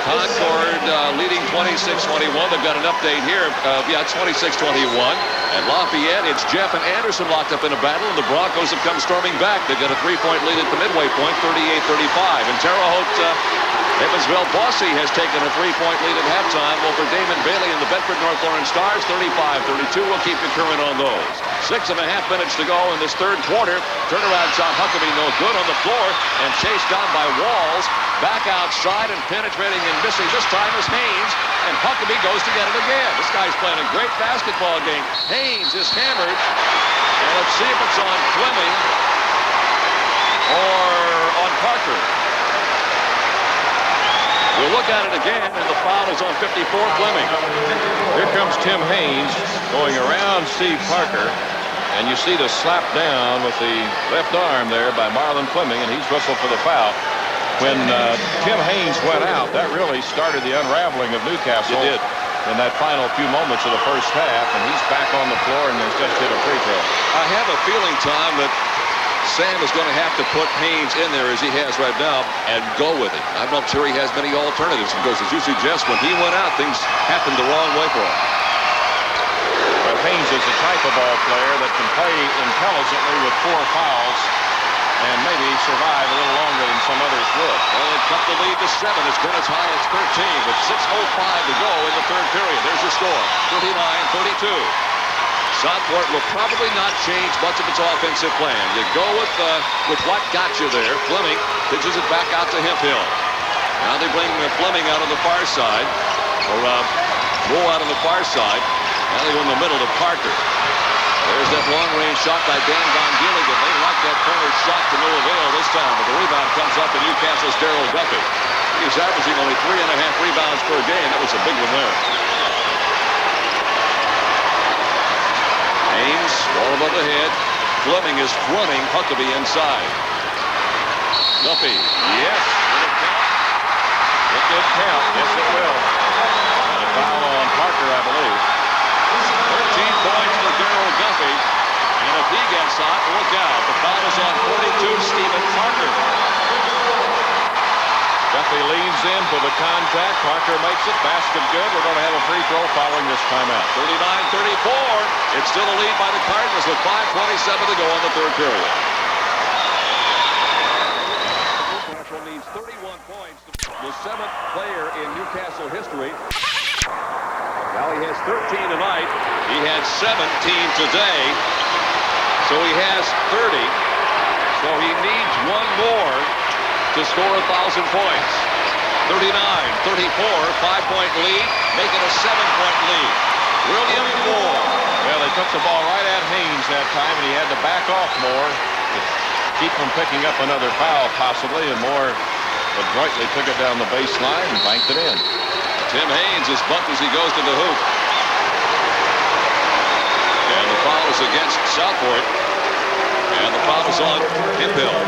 Concord leading 26-21. They've got an update here. It's 26-21. At Lafayette, it's Jeff and Anderson locked up in a battle, and the Broncos have come storming back. They've got a 3-point lead at the midway point, 38-35. In Terre Haute, Evansville, Bossy has taken a 3-point lead at halftime over Damon Bailey and the Bedford North Lawrence Stars, 35-32. We'll keep you current on those. 6.5 minutes to go in this third quarter. Turnaround shot, Huckabee no good on the floor, and chased down by Walls. Back outside and penetrating and missing this time is Haynes, and Huckabee goes to get it again. This guy's playing a great basketball game. Haynes is hammered, and let's see if it's on Fleming or on Parker. We'll look at it again, and the foul is on 54, Fleming. Here comes Tim Haynes going around Steve Parker, and you see the slap down with the left arm there by Marlon Fleming, and he's whistled for the foul. When Tim Haynes went out, that really started the unraveling of Newcastle. It did. In that final few moments of the first half, and he's back on the floor and has just hit a free throw. I have a feeling, Tom, that Sam is going to have to put Haynes in there as he has right now and go with it. I'm not sure he has many alternatives because, as you suggest, when he went out, things happened the wrong way for him. Well, Haynes is the type of ball player that can play intelligently with 4 fouls and maybe survive a little longer than some others would. Well, they cut the lead to 7. It's been as high as 13 with 6:05 to go in the third period. There's your score, 39-32. Southport will probably not change much of its offensive plan. You go with what got you there. Fleming pitches it back out to Hemphill. Now they bring Fleming out on the far side, or Moore out on the far side. Now they go in the middle to Parker. There's that long-range shot by Dan Von Gilligan. They like that corner shot to no avail this time, but the rebound comes up to Newcastle's Darrell Guffey. He's averaging only 3.5 rebounds per game. That was a big one there. Haynes, ball above the head. Fleming is fronting Huckabee inside. Guffey, yes. Will it count? It did count. Yes, it will. And a foul on Parker, I believe. 13 points for Darrell Guffey. And if he gets hot, look out. The foul is on 42, Stephen Parker. Guffey leans in for the contact. Parker makes it. Basket good. We're going to have a free throw following this timeout. 39-34. It's still a lead by the Cardinals with 5:27 to go in the third period. Newcastle needs 31 points. The 7th player in Newcastle history. Now he has 13 tonight. He had 17 today. So he has 30. So he needs one more to score 1,000 points. 39-34, 5-point lead, make it a 7-point lead. William Moore. Well, they took the ball right at Haynes that time, and he had to back off more to keep from picking up another foul, possibly, and Moore adroitly took it down the baseline and banked it in. Tim Haynes is bumped as he goes to the hoop. And the foul is against Southport. And the foul is on Hemphill.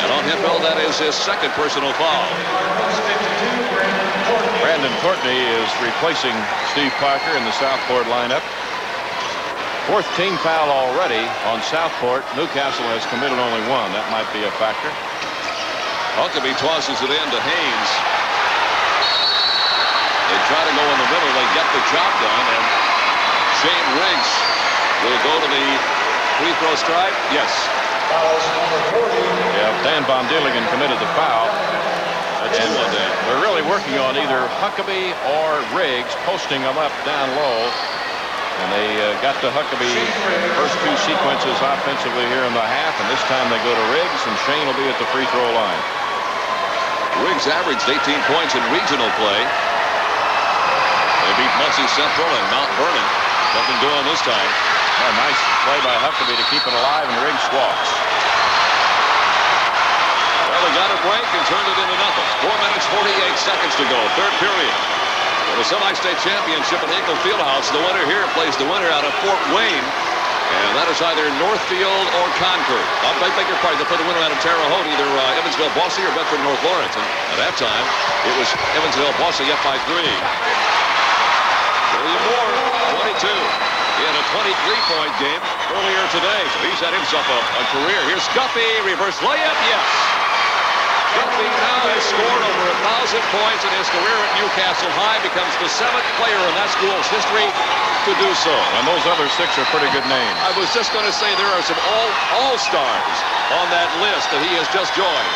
And on Hemphill, that is his second personal foul. Brandon Courtney is replacing Steve Parker in the Southport lineup. 4th team foul already on Southport. Newcastle has committed only one. That might be a factor. Huckabee tosses it in to Haynes. They try to go in the middle. They get the job done. And Shane Riggs will go to the free throw stripe. Yes. Yeah, Dan Von Gilligan committed the foul. And they're really working on either Huckabee or Riggs, posting them up down low. And they got to Huckabee first 2 sequences offensively here in the half, and this time they go to Riggs, and Shane will be at the free throw line. Riggs averaged 18 points in regional play. They beat Muncie Central and Mount Vernon. Nothing doing this time. A nice play by Huckabee to keep it alive, and Riggs walks. Well, they got a break and turned it into nothing. 4 minutes, 48 seconds to go. Third period. For the semi-state championship at Hinkle Fieldhouse, the winner here plays the winner out of Fort Wayne. And that is either Northfield or Concord. I beg your pardon, they play the winner out of Terre Haute, either Evansville, Bosse, or Bedford North Lawrence. And at that time, it was Evansville, Bosse up by 3. William Moore, 22. He had a 23-point game earlier today, so he's had himself a career. Here's Guffey, reverse layup, yes. Guffey now has scored over 1,000 points in his career at Newcastle High, becomes the 7th player in that school's history to do so. And those other 6 are pretty good names. I was just going to say there are some all-stars on that list that he has just joined,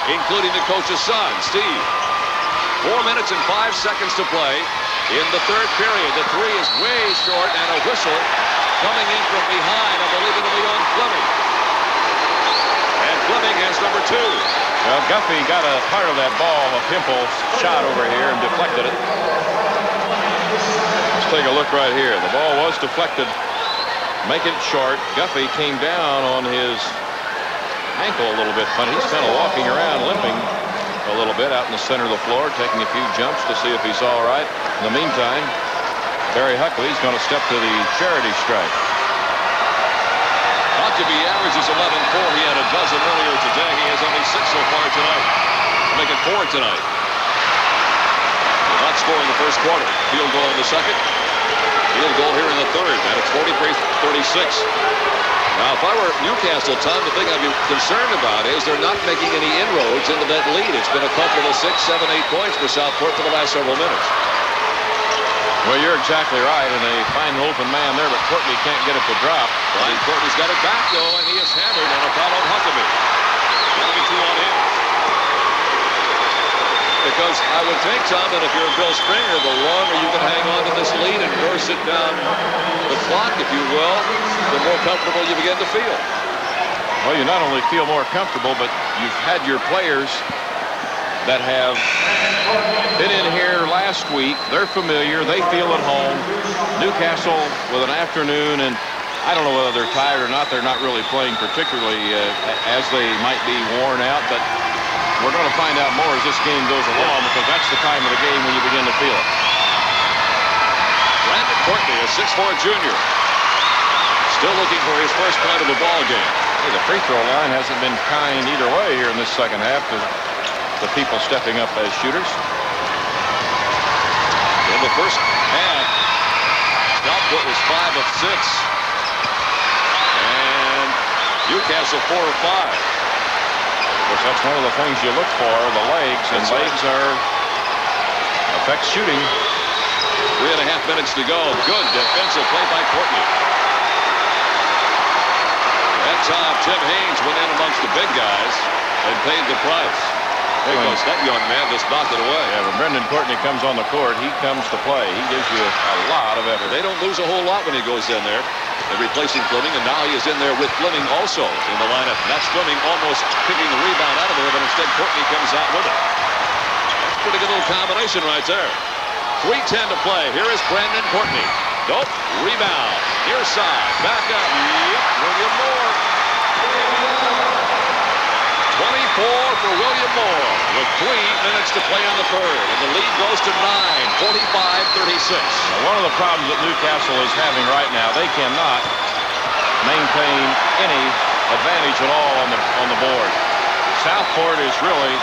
including the coach's son, Steve. 4 minutes and 5 seconds to play in the third period. The 3 is way short, and a whistle coming in from behind. I believe it'll be on Fleming. And Fleming has number 2. Well, Guffey got a part of that ball, a pimple shot over here, and deflected it. Let's take a look right here. The ball was deflected. Make it short. Guffey came down on his ankle a little bit funny. He's kind of walking around, limping a little bit out in the center of the floor, taking a few jumps to see if he's all right. In the meantime, Barry Huckabee's going to step to the charity stripe. Huckabee averages 11-4. He had a dozen earlier today. He has only 6 so far tonight. Make it 4 tonight. Did not score in the first quarter. Field goal in the second. Field goal here in the third. And it's 43-36. Now, if I were Newcastle, Tom, the thing I'd be concerned about is they're not making any inroads into that lead. It's been a couple of 6, 7, 8 points for Southport for the last several minutes. Well, you're exactly right, and they find an open man there, but Courtney can't get it to drop. Ryan Courtney's got it back, though, and he is hammered, and a foul on Huckabee. Going to be 2 on him. Because I would think, Tom, that if you're Bill Springer, the longer you can hang on to this lead and nurse it down the clock, if you will, the more comfortable you begin to feel. Well, you not only feel more comfortable, but you've had your players that have Been in here last week. They're familiar. They feel at home. Newcastle with an afternoon, and I don't know whether they're tired or not. They're not really playing particularly as they might be worn out, but we're going to find out more as this game goes along, because that's the time of the game when you begin to feel it. Brandon Courtney, a 6'4 junior, still looking for his first point of the ball game. Hey, the free throw line hasn't been kind either way here in this second half to the people stepping up as shooters. In the first half, Southport was 5 of 6. And Newcastle 4 of 5. Of course, that's one of the things you look for, the legs, and legs affect shooting. 3.5 minutes to go. Good defensive play by Courtney. That time, Tim Haynes went in amongst the big guys and paid the price. Because that young man just knocked it away. Yeah, when Brendan Courtney comes on the court, he comes to play. He gives you a lot of effort. They don't lose a whole lot when he goes in there. They're replacing Fleming, and now he is in there with Fleming also in the lineup. And that's Fleming almost picking the rebound out of there, but instead Courtney comes out with it. That's a pretty good little combination right there. 3:10 to play. Here is Brandon Courtney. Nope. Rebound. Near side. Back up. Yep. William Moore. 24 for William Moore with 3 minutes to play on the third. And the lead goes to 9, 45-36. Now, one of the problems that Newcastle is having right now, they cannot maintain any advantage at all on the board. Southport is really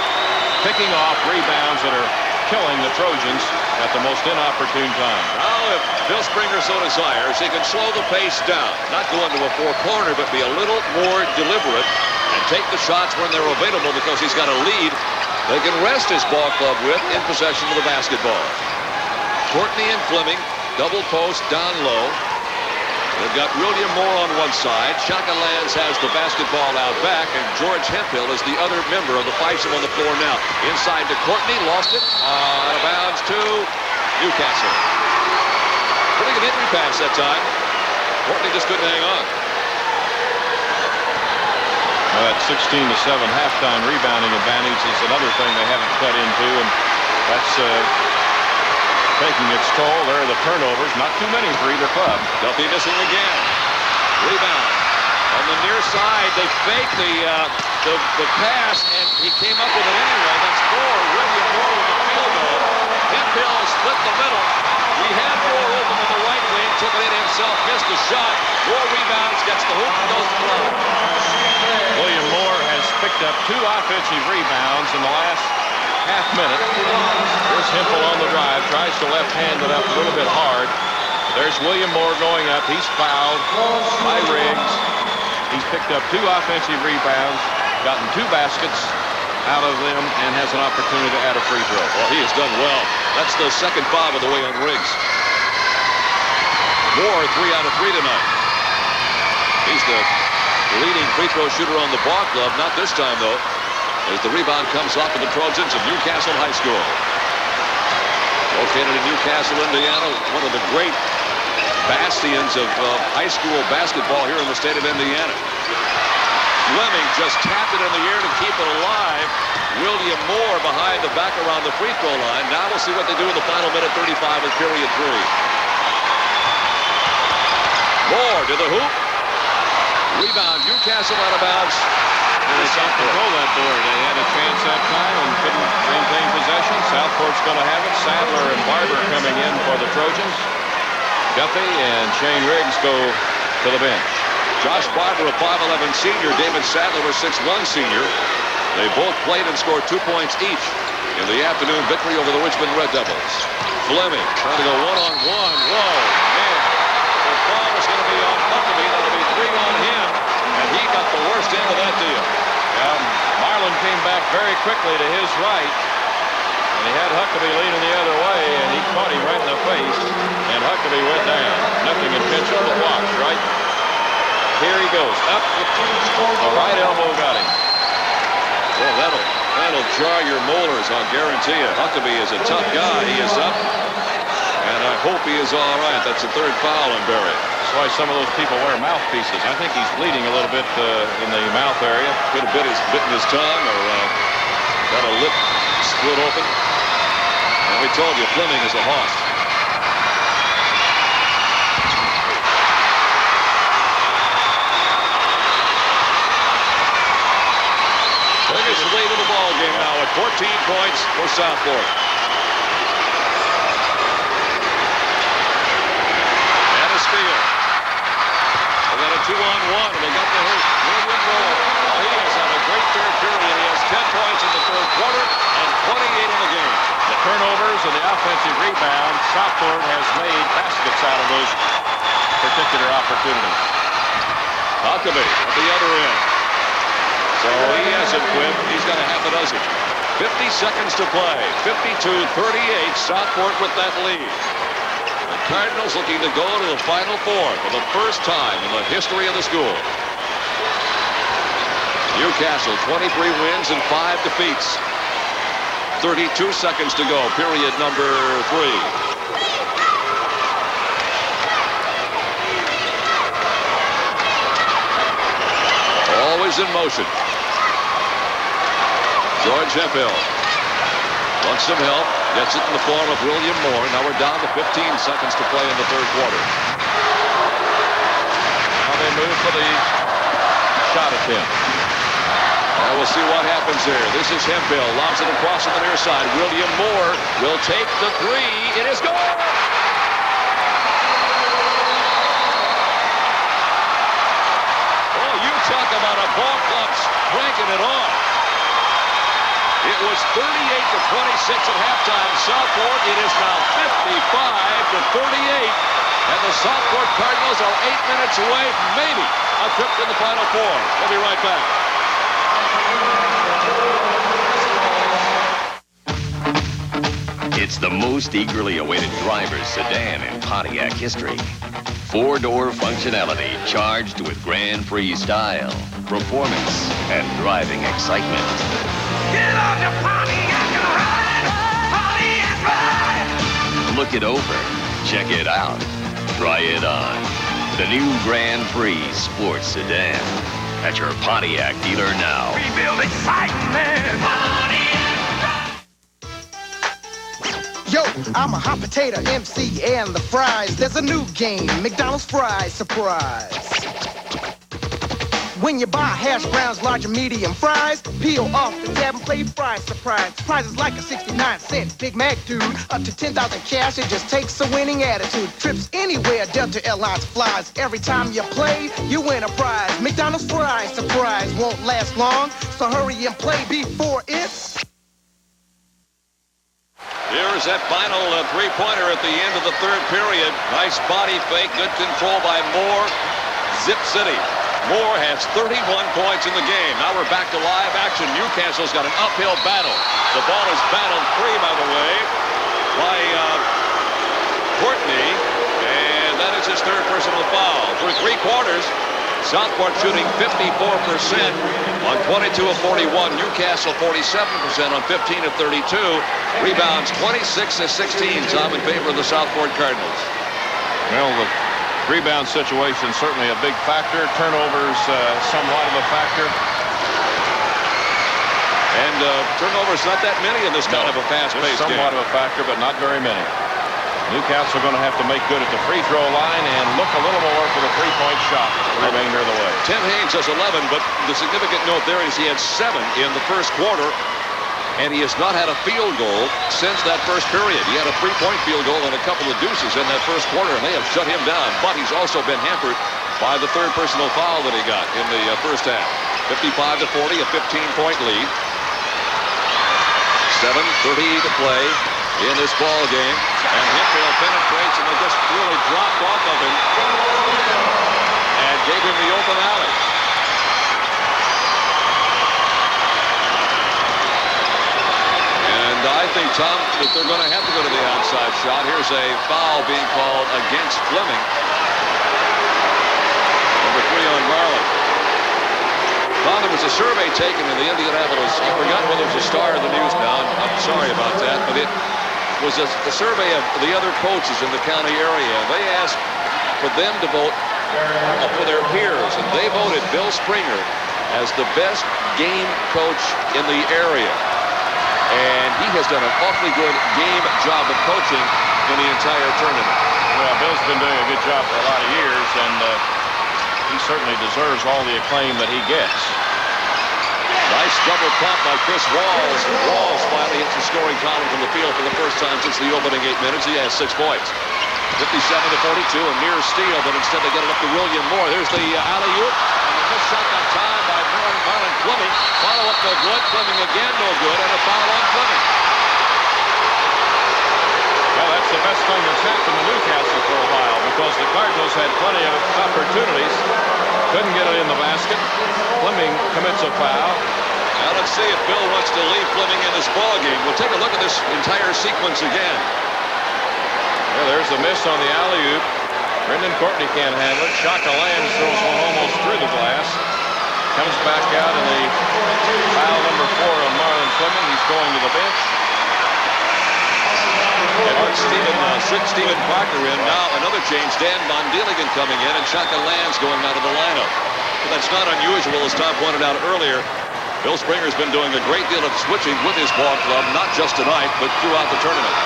picking off rebounds that are killing the Trojans at the most inopportune time. Now, if Bill Springer so desires, he can slow the pace down. Not go into a four-corner, but be a little more deliberate and take the shots when they're available, because he's got a lead they can rest his ball club with in possession of the basketball. Courtney and Fleming, double post down low. They've got William Moore on one side. Shaka Lands has the basketball out back, and George Hemphill is the other member of the fivesome on the floor now. Inside to Courtney, lost it. Out of bounds to Newcastle. Pretty good entry pass that time. Courtney just couldn't hang on. Well, that 16-7 halftime rebounding advantage is another thing they haven't cut into, and that's taking its toll. There are the turnovers, not too many for either club. Duffy missing again. Rebound. On the near side, they fake the pass, and he came up with it anyway. That's Moore. William Moore with the field goal. Hemphill split the middle. We had Moore open on the right wing, took it in himself, missed the shot. Moore rebounds, gets the hoop, and goes to the line. William Moore has picked up 2 offensive rebounds in the last half minute. Here's Hemphill on the drive, tries to left-hand it up a little bit hard. There's William Moore going up. He's fouled by Riggs. He's picked up 2 offensive rebounds, gotten 2 baskets out of them, and has an opportunity to add a free throw. Well, he has done well. That's the second foul of the way on Riggs. Moore 3 out of 3 tonight. He's the leading free throw shooter on the ball club. Not this time, though, as the rebound comes off of the Trojans of Newcastle High School. Located in Newcastle, Indiana, one of the great bastions of high school basketball here in the state of Indiana. Fleming just tapped it in the air to keep it alive. William Moore behind the back around the free throw line. Now we'll see what they do in the final minute 35 of period 3. Moore to the hoop. Rebound, Newcastle out of bounds. And they can't control that board. They had a chance that time and couldn't maintain possession. Southport's going to have it. Sadler and Barber coming in for the Trojans. Duffy and Shane Riggs go to the bench. Josh Barber, a 5'11 senior. David Sadler, a 6'1 senior. They both played and scored 2 points each in the afternoon victory over the Richmond Red Devils. Fleming trying to go one-on-one. Whoa, man. The ball is going to be on Huckabee. That'll be 3 on him. And he got the worst end of that deal. Marlin came back very quickly to his right. And he had Huckabee leaning the other way, and he caught him right in the face. And Huckabee went down. Nothing intentional but watch, right? Here he goes. Up. The right elbow got him. Well, that'll jar your molars, I'll guarantee you. Huckabee is a tough guy. He is up. And I hope he is all right. That's the 3rd foul on Barry. That's why some of those people wear mouthpieces. I think he's bleeding a little bit in the mouth area. Could have bitten his tongue or got a lip split open. And we told you Fleming is a hoss. Biggest lead of the ball game now at 14 points for Southport. And a steal. They got a 2-on-1. They got the hit. William Moore. Oh, he has had a great third period. He has 10 points in the third quarter and 28 in the game. The turnovers and the offensive rebounds, Southport has made baskets out of those particular opportunities. Huckabee at the other end. So he hasn't quit. He's got a half a dozen. 50 seconds to play. 52-38. Southport with that lead. The Cardinals looking to go to the Final Four for the first time in the history of the school. Newcastle, 23 wins and 5 defeats. 32 seconds to go. Period number 3. Always in motion. George Hemphill wants some help. Gets it in the form of William Moore. Now we're down to 15 seconds to play in the third quarter. Now they move for the shot attempt. Now we'll see what happens here. This is Hemphill. Lobs it across on the near side. William Moore will take the 3. It is good! Oh, you talk about a ball club cranking it on. It was 38-26 at halftime. Southport, it is now 55-38. And the Southport Cardinals are 8 minutes away, maybe, a trip to the Final Four. We'll be right back. It's the most eagerly awaited driver's sedan in Pontiac history. 4-door functionality charged with Grand Prix style, performance, and driving excitement. Get on your Pontiac and ride! Look it over. Check it out. Try it on. The new Grand Prix Sports Sedan. At your Pontiac dealer now. We build excitement! Yo, I'm a hot potato MC and the fries. There's a new game, McDonald's fries surprise. When you buy hash browns, large and medium fries, peel off the tab and play fries surprise. Prizes like a 69-cent Big Mac, dude. Up to 10,000 cash, it just takes a winning attitude. Trips anywhere, Delta Airlines flies. Every time you play, you win a prize. McDonald's fries surprise won't last long, so hurry and play before it's... Here's that final three-pointer at the end of the third period. Nice body fake, good control by Moore. Zip City. Moore has 31 points in the game. Now we're back to live action. Newcastle's got an uphill battle. The ball is battled free, by the way, by Courtney, and that is his third personal foul. For 3 quarters, Southport shooting 54% on 22 of 41. Newcastle 47% on 15 of 32. Rebounds 26 of 16. Tom in favor of the Southport Cardinals. Well, the rebound situation certainly a big factor. Turnovers somewhat of a factor. And turnovers not that many in this kind of a fast-paced game. Somewhat of a factor, but not very many. Newcastle going to have to make good at the free throw line and look a little more for the three-point shot the remainder of the way. Tim Haynes has 11, but the significant note there is he had 7 in the first quarter, and he has not had a field goal since that first period. He had a 3-point field goal and a couple of deuces in that first quarter, and they have shut him down. But he's also been hampered by the third personal foul that he got in the first half. 55-40, a 15-point lead. 7:30 to play in this ball game, and Hemphill penetrates, and they just really dropped off of him and gave him the open alley. And I think, Tom, that they're going to have to go to the outside shot. Here's a foul being called against Fleming. Number 3 on Marley. Tom, there was a survey taken in the Indianapolis. I forgot whether it was a Star or the News now. I'm sorry about that, but it was a survey of the other coaches in the county area. They asked for them to vote for their peers, and they voted Bill Springer as the best game coach in the area. and he has done an awfully good game job of coaching in the entire tournament. Well, Bill's been doing a good job for a lot of years, and he certainly deserves all the acclaim that he gets. Nice double pump by Chris Walls. Walls finally hits the scoring column from the field for the first time since the opening 8 minutes. He has 6 points. 57-42, a near steal, but instead they get it up to William Moore. There's the alley-oop, and the missed shot on time by Marlon Fleming. Follow-up no good. Fleming again no good, and a foul on Fleming. Well, that's the best thing that's happened to Newcastle for a while, because the Cardinals had plenty of opportunities. Couldn't get it in the basket. Fleming commits a foul. Now let's see if Bill wants to leave Fleming in this ball game. We'll take a look at this entire sequence again. Well, there's the miss on the alley-oop. Brendan Courtney can't handle it. Shaka Lands throws one almost through the glass. Comes back out in the foul number 4 on Marlon Fleming. He's going to the bench. Stephen Parker in. Now another change. Dan Von Dieligen coming in, and Shaka Lands going out of the lineup. But that's not unusual, as Tom pointed out earlier. Bill Springer's been doing a great deal of switching with his ball club, not just tonight, but throughout the tournament.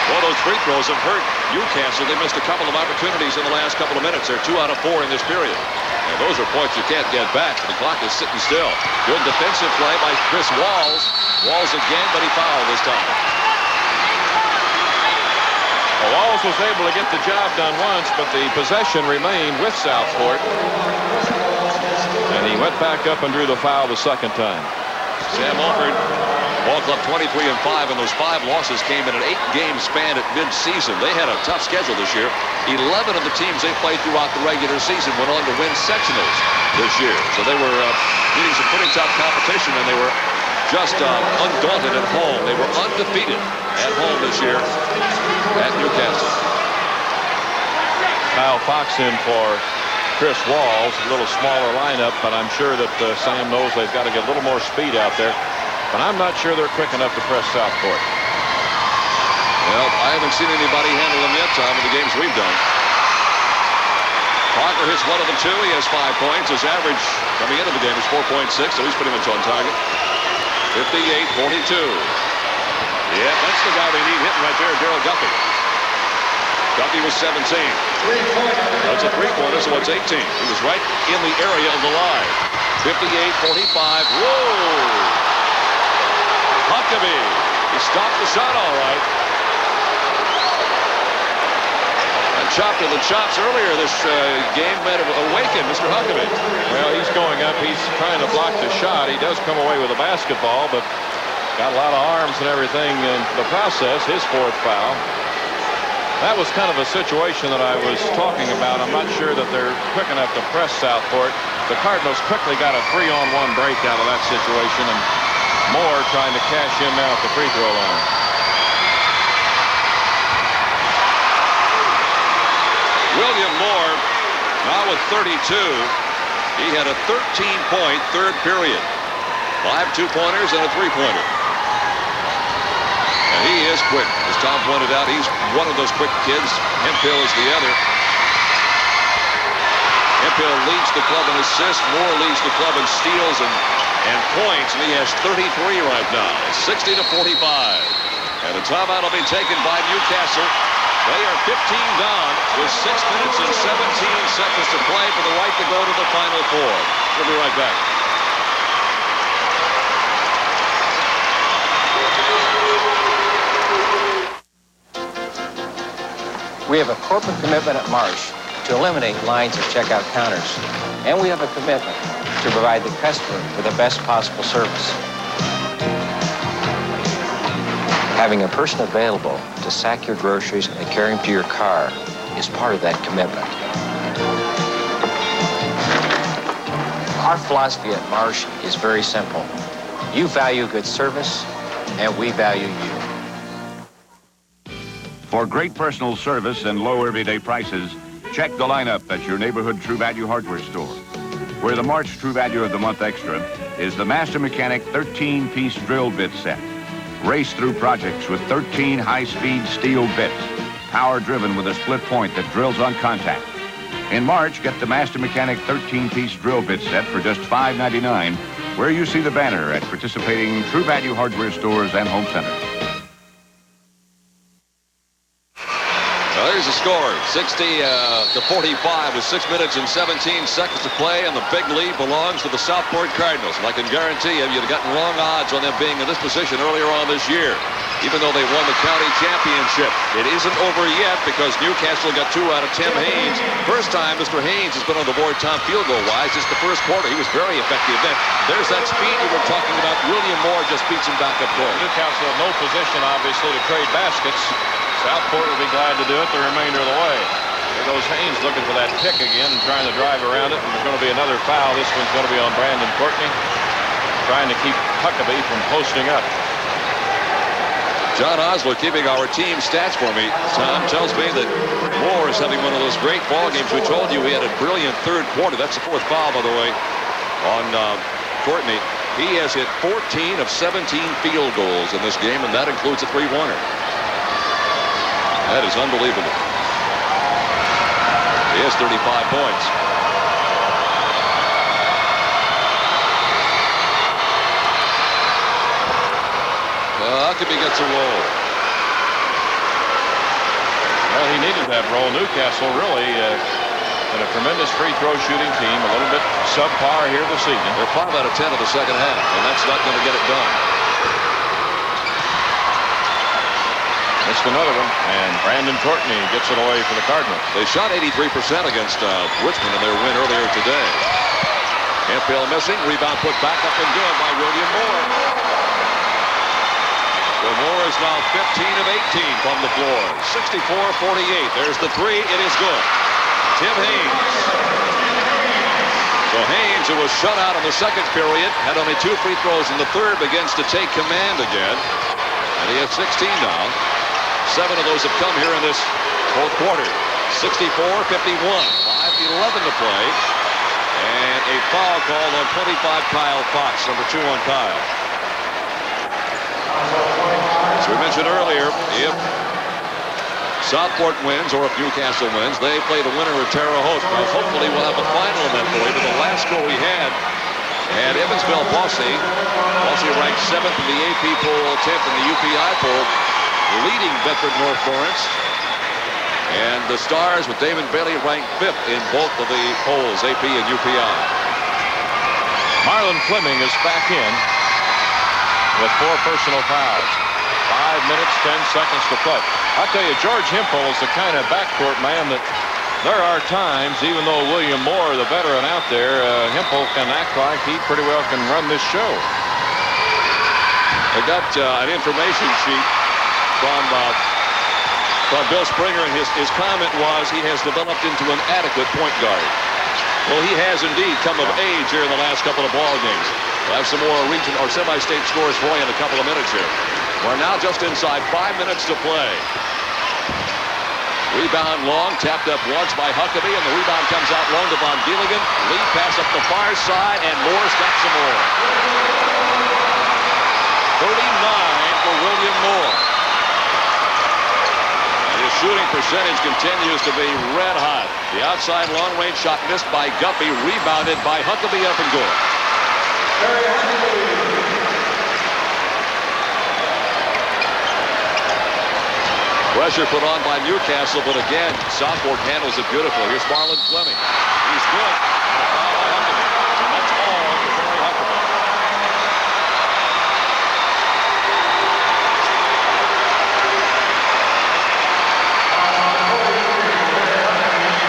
Well, those free throws have hurt Newcastle. They missed a couple of opportunities in the last couple of minutes. They're 2 out of 4 in this period. And those are points you can't get back. The clock is sitting still. Good defensive play by Chris Walls. Walls again, but he fouled this time. Well, Walls was able to get the job done once, but the possession remained with Southport. And he went back up and drew the foul the second time. Sam Alford, ball club 23-5, and those 5 losses came in an 8-game span at mid-season. They had a tough schedule this year. 11 of the teams they played throughout the regular season went on to win sectionals this year. So they were meeting some pretty tough competition, and they were just undaunted at home. They were undefeated at home this year at Newcastle. Kyle Fox in for Chris Walls. A little smaller lineup, but I'm sure that Sam knows they've got to get a little more speed out there. But I'm not sure they're quick enough to press Southport. Well, I haven't seen anybody handle them yet, Tom, in the games we've done. Parker hits one of the 2. He has 5 points. His average coming into the game is 4.6, so he's pretty much on target. 58-42. Yeah, that's the guy they need hitting right there, Darryl Guffey. Guffey was 17. That's a three-pointer, so it's 18. He was right in the area of the line. 58-45. Whoa! Huckabee. He stopped the shot all right. And chopped to the chops earlier this game might have awakened Mr. Huckabee. Well, he's going up. He's trying to block the shot. He does come away with a basketball, but got a lot of arms and everything in the process. His 4th foul. That was kind of a situation that I was talking about. I'm not sure that they're quick enough to press Southport. The Cardinals quickly got a 3-on-1 break out of that situation, and Moore trying to cash in now at the free throw line. William Moore now with 32. He had a 13-point third period. 5 2-pointers and a 3-pointer. And he is quick. As Tom pointed out, he's one of those quick kids. Hemphill is the other. Hemphill leads the club in assists. Moore leads the club in steals and points, and he has 33 right now. 60-45. And the timeout will be taken by Newcastle. They are 15 down with 6 minutes and 17 seconds to play for the right to go to the Final Four. We'll be right back. We have a corporate commitment at Marsh to eliminate lines at checkout counters, and we have a commitment to provide the customer with the best possible service. Having a person available to sack your groceries and carry them to your car is part of that commitment. Our philosophy at Marsh is very simple. You value good service, and we value you. For great personal service and low everyday prices, check the lineup at your neighborhood True Value hardware store, where the March True Value of the Month Extra is the Master Mechanic 13-piece drill bit set. Race through projects with 13 high-speed steel bits, power-driven with a split point that drills on contact. In March, get the Master Mechanic 13-piece drill bit set for just $5.99 where you see the banner at participating True Value hardware stores and home centers. Well, there's the score, 60-45 with 6 minutes and 17 seconds to play, and the big lead belongs to the Southport Cardinals. And I can guarantee you, you'd have gotten wrong odds on them being in this position earlier on this year, even though they won the county championship. It isn't over yet because Newcastle got 2 out of Tim Haynes. First time Mr. Haynes has been on the board, Tom, field goal wise. It's the first quarter. He was very effective then. There's that speed you were talking about. William Moore just beats him back up court. Newcastle in no position, obviously, to trade baskets. Southport will be glad to do it the remainder of the way. There goes Haynes looking for that pick again and trying to drive around it. And there's going to be another foul. This one's going to be on Brandon Courtney, trying to keep Huckabee from posting up. John Osler keeping our team stats for me. Tom tells me that Moore is having one of those great ball games. We told you he had a brilliant third quarter. That's the 4th foul, by the way, on Courtney. He has hit 14 of 17 field goals in this game, and that includes a 3-1er. That is unbelievable. He has 35 points. Huckabee gets a roll. Well, he needed that roll. Newcastle really been a tremendous free throw shooting team. A little bit subpar here this evening. They're 5 out of 10 in the second half, and that's not going to get it done. Missed another one, and Brandon Courtney gets it away for the Cardinals. They shot 83% against Richmond in their win earlier today. Hemphill missing. Rebound put back up and good by William Moore. So Moore is now 15 of 18 from the floor. 64-48. There's the 3. It is good. Tim Haynes. So Haynes, who was shut out in the second period, had only 2 free throws in the third, begins to take command again. And he has 16 now. 7 of those have come here in this 4th quarter. 64-51. 5:11 to play. And a foul called on 25 Kyle Fox, number 2 on Kyle. As we mentioned earlier, if Southport wins or if Newcastle wins, they play the winner of Terre Haute. Now, hopefully we'll have a final event for you, but the last score we had Evansville Bosse. Bosse ranked 7th in the AP poll, 10th in the UPI poll, leading Bedford North Lawrence. And the Stars with Damon Bailey ranked 5th in both of the polls, AP and UPI. Marlon Fleming is back in with 4 personal fouls. 5 minutes, 10 seconds to play. I'll tell you, George Hempel is the kind of backcourt man that there are times, even though William Moore, the veteran out there, Hempel can act like he pretty well can run this show. I got an information sheet from Bill Springer, and his comment was he has developed into an adequate point guard. Well, he has indeed come of age here in the last couple of ball games. We'll have some more region or semi-state scores for you in a couple of minutes here. We're now just inside 5 minutes to play. Rebound long, tapped up once by Huckabee, and the rebound comes out long to Von Dieligen. Lead pass up the far side, and Moore's got some more. 39 for William Moore. And his shooting percentage continues to be red hot. The outside long-range shot missed by Guppy, rebounded by Huckabee up and good. Pressure put on by Newcastle, but again, Southport handles it beautifully. Here's Marlon Fleming. He's good. And a foul by Huckabee. And that's all for Barry Huckabee.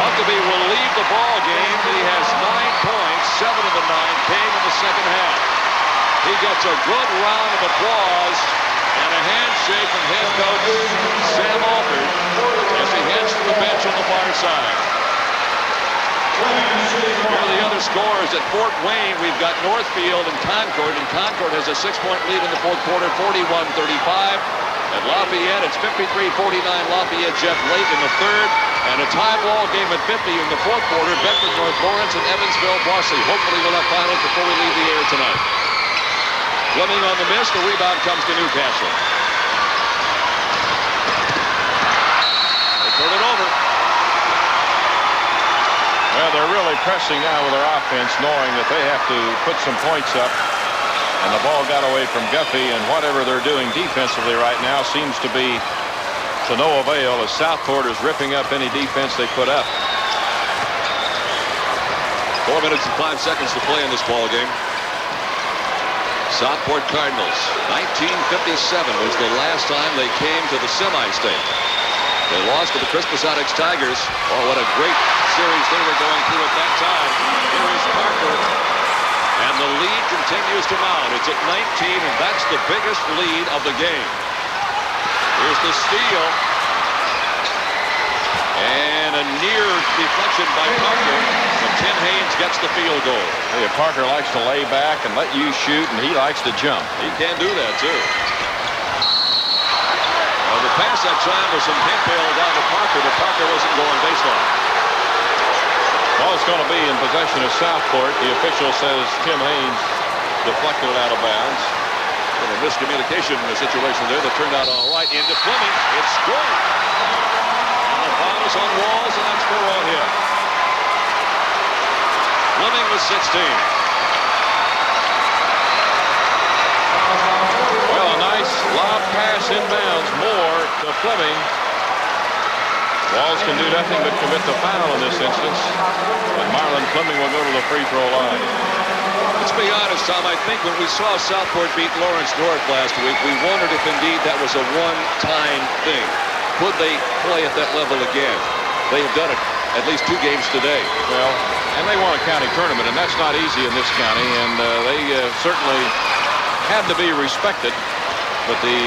Huckabee will leave the ball game. He has 9 points, 7 of the 9 came in the second half. He gets a good round of applause and a handshake from head coach Sam Alford as he heads to the bench on the far side. Here are the other scores at Fort Wayne. We've got Northfield and Concord has a 6-point lead in the 4th quarter, 41-35. At Lafayette, it's 53-49. Lafayette Jeff late in the 3rd. And a tie ball game at 50 in the 4th quarter, Bedford North Lawrence and Evansville Bosse. Hopefully we'll have finals before we leave the air tonight. Fleming on the miss. The rebound comes to Newcastle. They turn it over. Well, they're really pressing now with their offense, knowing that they have to put some points up And the ball got away from Guffey, and whatever they're doing defensively right now seems to be to no avail as Southport is ripping up any defense they put up. 4 minutes and 5 seconds to play in this ball game. Southport Cardinals, 1957 was the last time they came to the semi-state. They lost to the Crispus-Attucks Tigers. Oh, what a great series they were going through at that time. Here is Parker, and the lead continues to mount. It's at 19, and that's the biggest lead of the game. Here's the steal, and a near deflection by Parker, but Tim Haynes gets the field goal. Hey, Parker likes to lay back and let you shoot, and he likes to jump. He can do that, too. Well, the pass that time was from Hemphill down to Parker, but Parker wasn't going baseline. Well, it's going to be in possession of Southport. The official says Tim Haynes deflected it out of bounds. A little miscommunication in the situation there that turned out all right. Into Fleming. It's scored. And the foul is on Walls, and that's 4 on him. Fleming with 16. Well, a nice lob pass inbounds. Moore to Fleming. Walls can do nothing but commit the foul in this instance. But Marlon Fleming will go to the free throw line. Let's be honest, Tom. I think when we saw Southport beat Lawrence North last week, we wondered if indeed that was a one-time thing. Could they play at that level again? They have done it at least 2 games today. Well, and they won a county tournament, and that's not easy in this county, and they certainly had to be respected. But the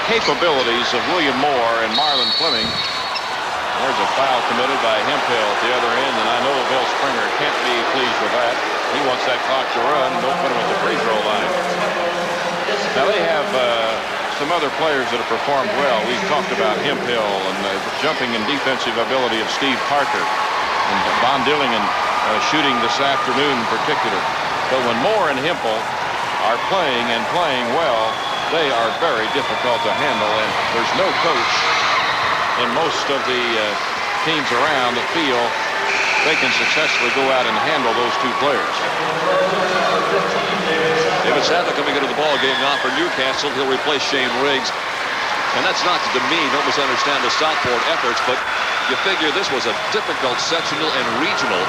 capabilities of William Moore and Marlon Fleming. There's a foul committed by Hemphill at the other end, and I know Bill Springer can't be pleased with that. He wants that clock to run. Don't put him at the free throw line. Now they have some other players that have performed well. We've talked about Hemphill and the jumping and defensive ability of Steve Parker and Von Dillingen shooting this afternoon in particular. But when Moore and Hemphill are playing and playing well, they are very difficult to handle, and there's no coach in most of the teams around that feel they can successfully go out and handle those 2 players. David Sadler coming into the ball game now for Newcastle. He'll replace Shane Riggs. And that's not to demean, don't misunderstand the Southport efforts, but you figure this was a difficult sectional and regional.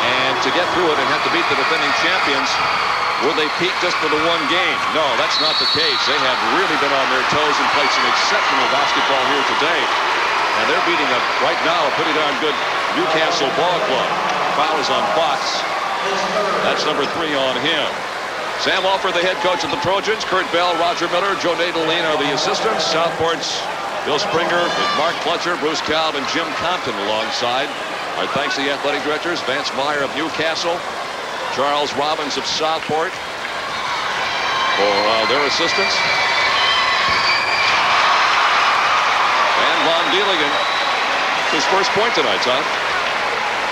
And to get through it and have to beat the defending champions, will they peak just for the 1 game? No, that's not the case. They have really been on their toes and played some exceptional basketball here today. And they're beating right now a pretty darn good Newcastle ball club. Foul is on Fox. That's number 3 on him. Sam Alford, the head coach of the Trojans. Kurt Bell, Roger Miller, Joe Nadeline are the assistants. Southport's Bill Springer with Mark Fletcher, Bruce Cowd, and Jim Compton alongside. Our thanks to the athletic directors, Vance Meyer of Newcastle, Charles Robbins of Southport for their assistance. And Von Dillingen, his first point tonight, Tom.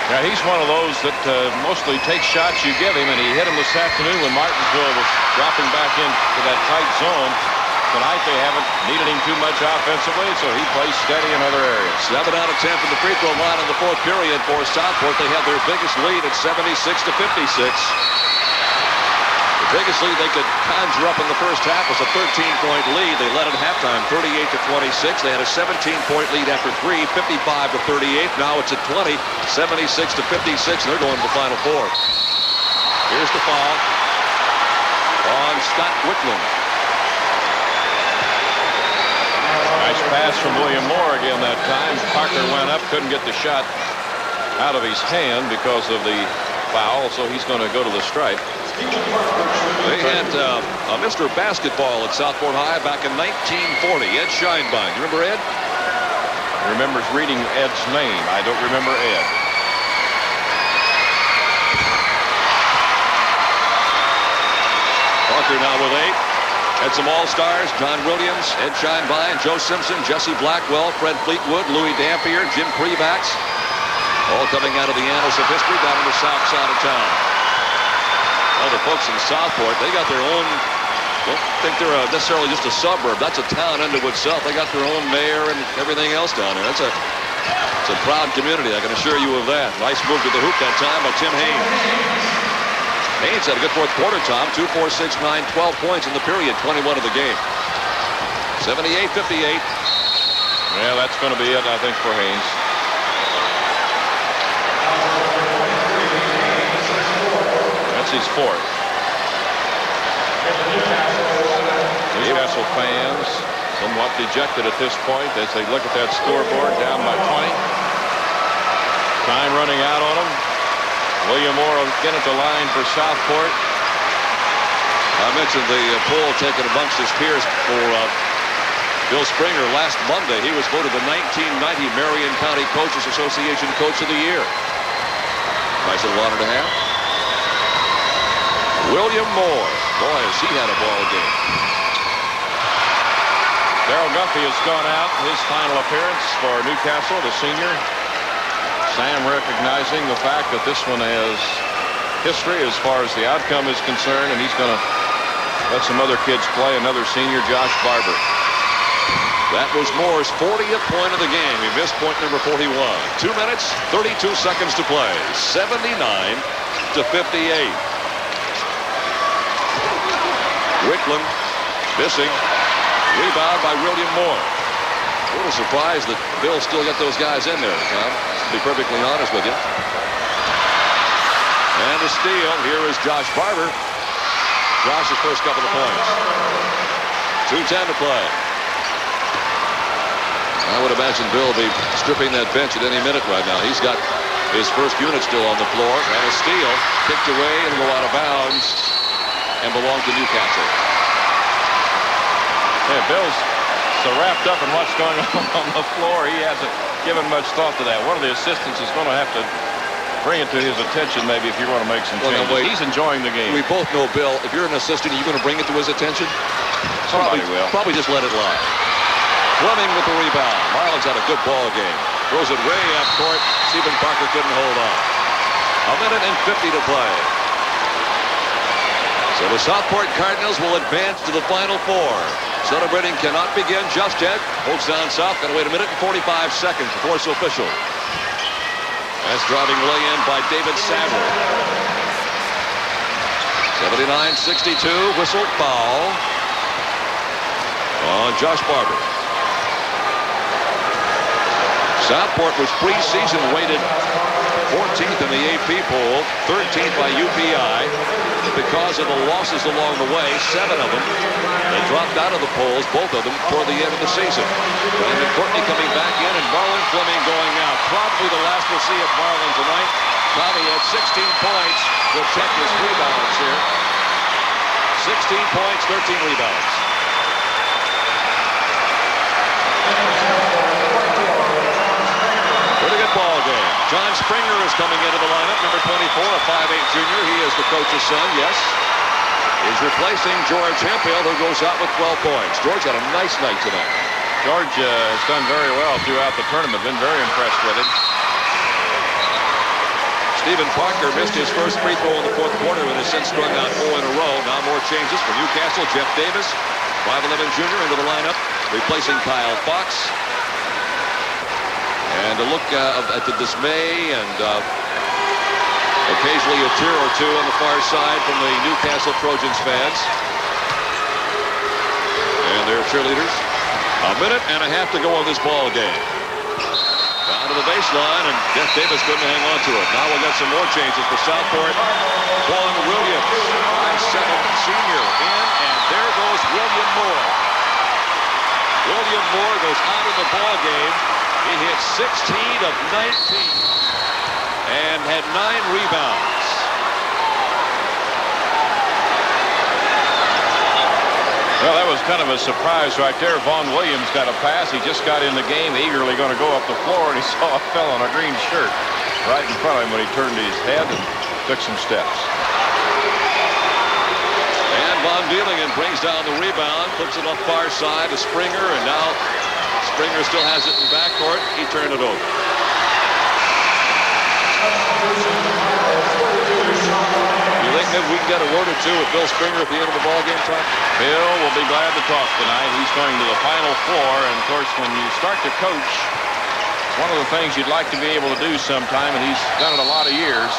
Yeah, he's one of those that mostly takes shots you give him, and he hit him this afternoon when Martinsville was dropping back into that tight zone. Tonight they haven't needed him too much offensively, so he plays steady in other areas. 7 out of 10 from the free throw line in the 4th period for Southport. They have their biggest lead at 76-56. The biggest lead they could conjure up in the first half was a 13-point lead. They led at halftime 38-26. They had a 17-point lead after 3, 55-38. Now it's at 20, 76-56, and they're going to the Final Four. Here's the foul on Scott Wickland. Nice pass from William Moore again that time. Parker went up, couldn't get the shot out of his hand because of the foul, so he's going to go to the stripe. They had a Mr. Basketball at Southport High back in 1940, Ed Scheinbein. You remember Ed? He remembers reading Ed's name. I don't remember Ed. Parker now with 8. Had some all-stars, John Williams, Ed Scheinbein, Joe Simpson, Jesse Blackwell, Fred Fleetwood, Louis Dampier, Jim Prevax, all coming out of the annals of history down on the south side of town. Well, the folks in Southport, they got their own, don't think they're necessarily just a suburb. That's a town unto itself. They got their own mayor and everything else down there. It's a proud community, I can assure you of that. Nice move to the hoop that time by Tim Haynes. Haynes had a good fourth quarter, Tom. 2, 4, 6, 9, 12 points in the period. 21 of the game. 78-58. Yeah, that's going to be it, I think, for Haynes. That's his fourth. Newcastle fans somewhat dejected at this point as they look at that scoreboard, down by 20. Time running out on them. William Moore again at the line for Southport. I mentioned the poll taken amongst his peers for Bill Springer last Monday. He was voted the 1990 Marion County Coaches Association Coach of the Year. Nice little honor to have. William Moore. Boy, has he had a ball game. Darrell Guffey has gone out. His final appearance for Newcastle, the senior. Sam recognizing the fact that this one has history as far as the outcome is concerned, and he's going to let some other kids play. Another senior, Josh Barber. That was Moore's 40th point of the game. He missed point number 41. 2 minutes, 32 seconds to play. 79-58. Wickland missing. Rebound by William Moore. A little surprised that Bill still got those guys in there, Tom. To be perfectly honest with you. And the steal. Here is Josh Barber. Josh's first couple of points. 2:10 to play. I would imagine Bill will be stripping that bench at any minute right now. He's got his first unit still on the floor. And a steal. Kicked away and go out of bounds. And belong to Newcastle. Yeah, Bill's so wrapped up in what's going on the floor, he hasn't given much thought to that. One of the assistants is going to have to bring it to his attention maybe if you want to make some changes. He's enjoying the game. We both know, Bill, if you're an assistant, are you going to bring it to his attention? Somebody will. Probably just let it lie. Fleming with the rebound. Marlins had a good ball game. Throws it way up court. Stephen Parker couldn't hold on. 1 minute and 50 to play. So the Southport Cardinals will advance to the Final Four. Celebrating cannot begin just yet. Holds down South. Got to wait 1 minute and 45 seconds before it's official. That's driving lay-in by David Sadler. 79-62. Whistled foul on Josh Barber. Southport was preseason weighted 14th in the AP poll, 13th by UPI. But because of the losses along the way, 7 of them, they dropped out of the polls, both of them, toward the end of the season. Brandon Courtney coming back in and Marlon Fleming going out. Probably the last we'll see of Marlon tonight. Probably had 16 points. We'll check his rebounds here. 16 points, 13 rebounds. Pretty good ball game. John Springer is coming into the lineup, number 24, a 5'8 junior. He is the coach's son, yes. Is replacing George Hemphill, who goes out with 12 points. George had a nice night tonight. George has done very well throughout the tournament. Been very impressed with him. Stephen Parker missed his first free throw in the fourth quarter and has since strung out 4 in a row. Now more changes for Newcastle. Jeff Davis, 5'11 junior, into the lineup, replacing Kyle Fox. And a look at the dismay and occasionally a tear or two on the far side from the Newcastle Trojans fans. And their cheerleaders. 1 minute and a half to go on this ball game. Down to the baseline, and Jeff Davis couldn't hang on to it. Now we'll get some more changes for Southport. Vaughn Williams, 5'7 senior, in, and there goes William Moore. William Moore goes out of the ball game. He hit 16 of 19 and had 9 rebounds. Well, that was kind of a surprise right there. Vaughn Williams got a pass. He just got in the game, eagerly going to go up the floor, and he saw a fella on a green shirt right in front of him when he turned his head and took some steps. And Von Dealingen brings down the rebound, flips it off far side to Springer, and now Springer still has it in backcourt. He turned it over. You think maybe we can get a word or two with Bill Springer at the end of the ball game, Tom? Bill will be glad to talk tonight. He's going to the Final Four, and of course, when you start to coach, it's one of the things you'd like to be able to do sometime, and he's done it a lot of years.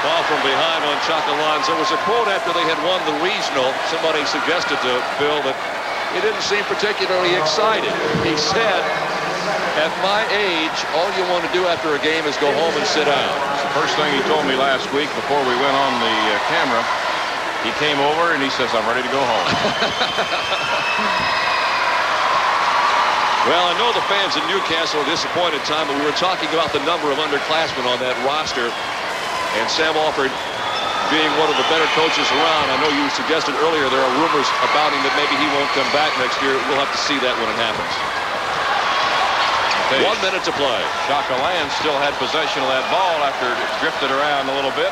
Ball from behind on Chacalans. There was a quote after they had won the regional. Somebody suggested to Bill that he didn't seem particularly excited. He said, at my age, all you want to do after a game is go home and sit down. It's the first thing he told me last week before we went on the camera. He came over and he says, I'm ready to go home. Well, I know the fans in Newcastle are disappointed, Tom, but we were talking about the number of underclassmen on that roster. And Sam Alford being one of the better coaches around. I know you suggested earlier there are rumors about him that maybe he won't come back next year. We'll have to see that when it happens. Okay. 1 minute to play. Chacalans still had possession of that ball after it drifted around a little bit.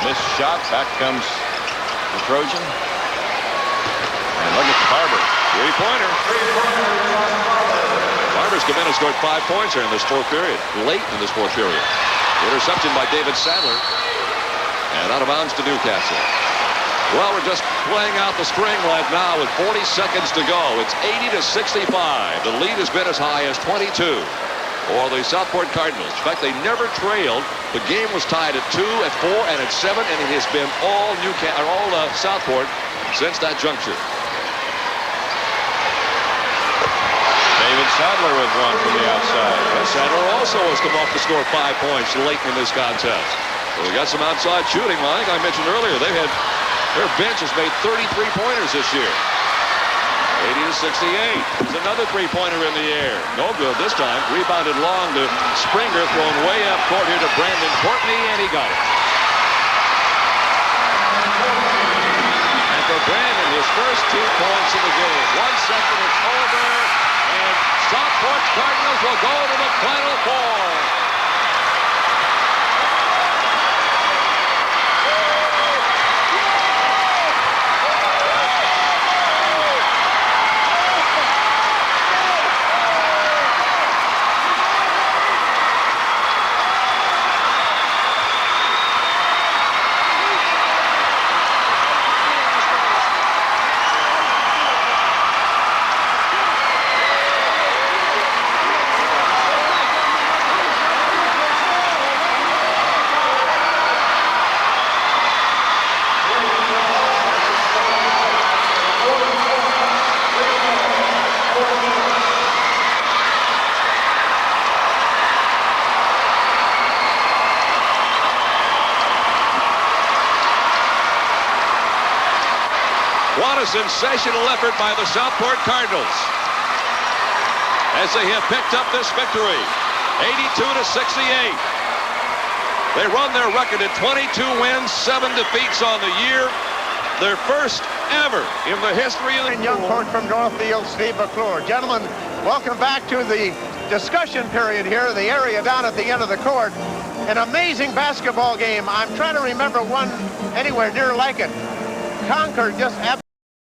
Missed shot. Back comes the Trojan. And look at Barber. Three-pointer. Barber's come in and scored 5 points here in this fourth period. Late in this fourth period. Interception by David Sadler. And out of bounds to Newcastle. Well, we're just playing out the string right now with 40 seconds to go. It's 80-65. The lead has been as high as 22 for the Southport Cardinals. In fact, they never trailed. The game was tied at 2, at 4, and at 7, and it has been all Southport since that juncture. David Sadler with one from the outside. Sadler also has come off to score 5 points late in this contest. So we got some outside shooting. I think I mentioned earlier their bench has made 33 pointers this year. 80-68. There's another three-pointer in the air. No good this time. Rebounded long to Springer, thrown way up court here to Brandon Courtney, and he got it. And for Brandon, his first 2 points of the game. 1 second, it's over. And Southport Cardinals will go to the Final Four. What a sensational effort by the Southport Cardinals as they have picked up this victory, 82-68. They run their record at 22 wins, 7 defeats on the year. Their first ever in the history of the... Young coach from Northfield, Steve McClure. Gentlemen, welcome back to the discussion period here, the area down at the end of the court. An amazing basketball game. I'm trying to remember one anywhere near like it. Concord just absolutely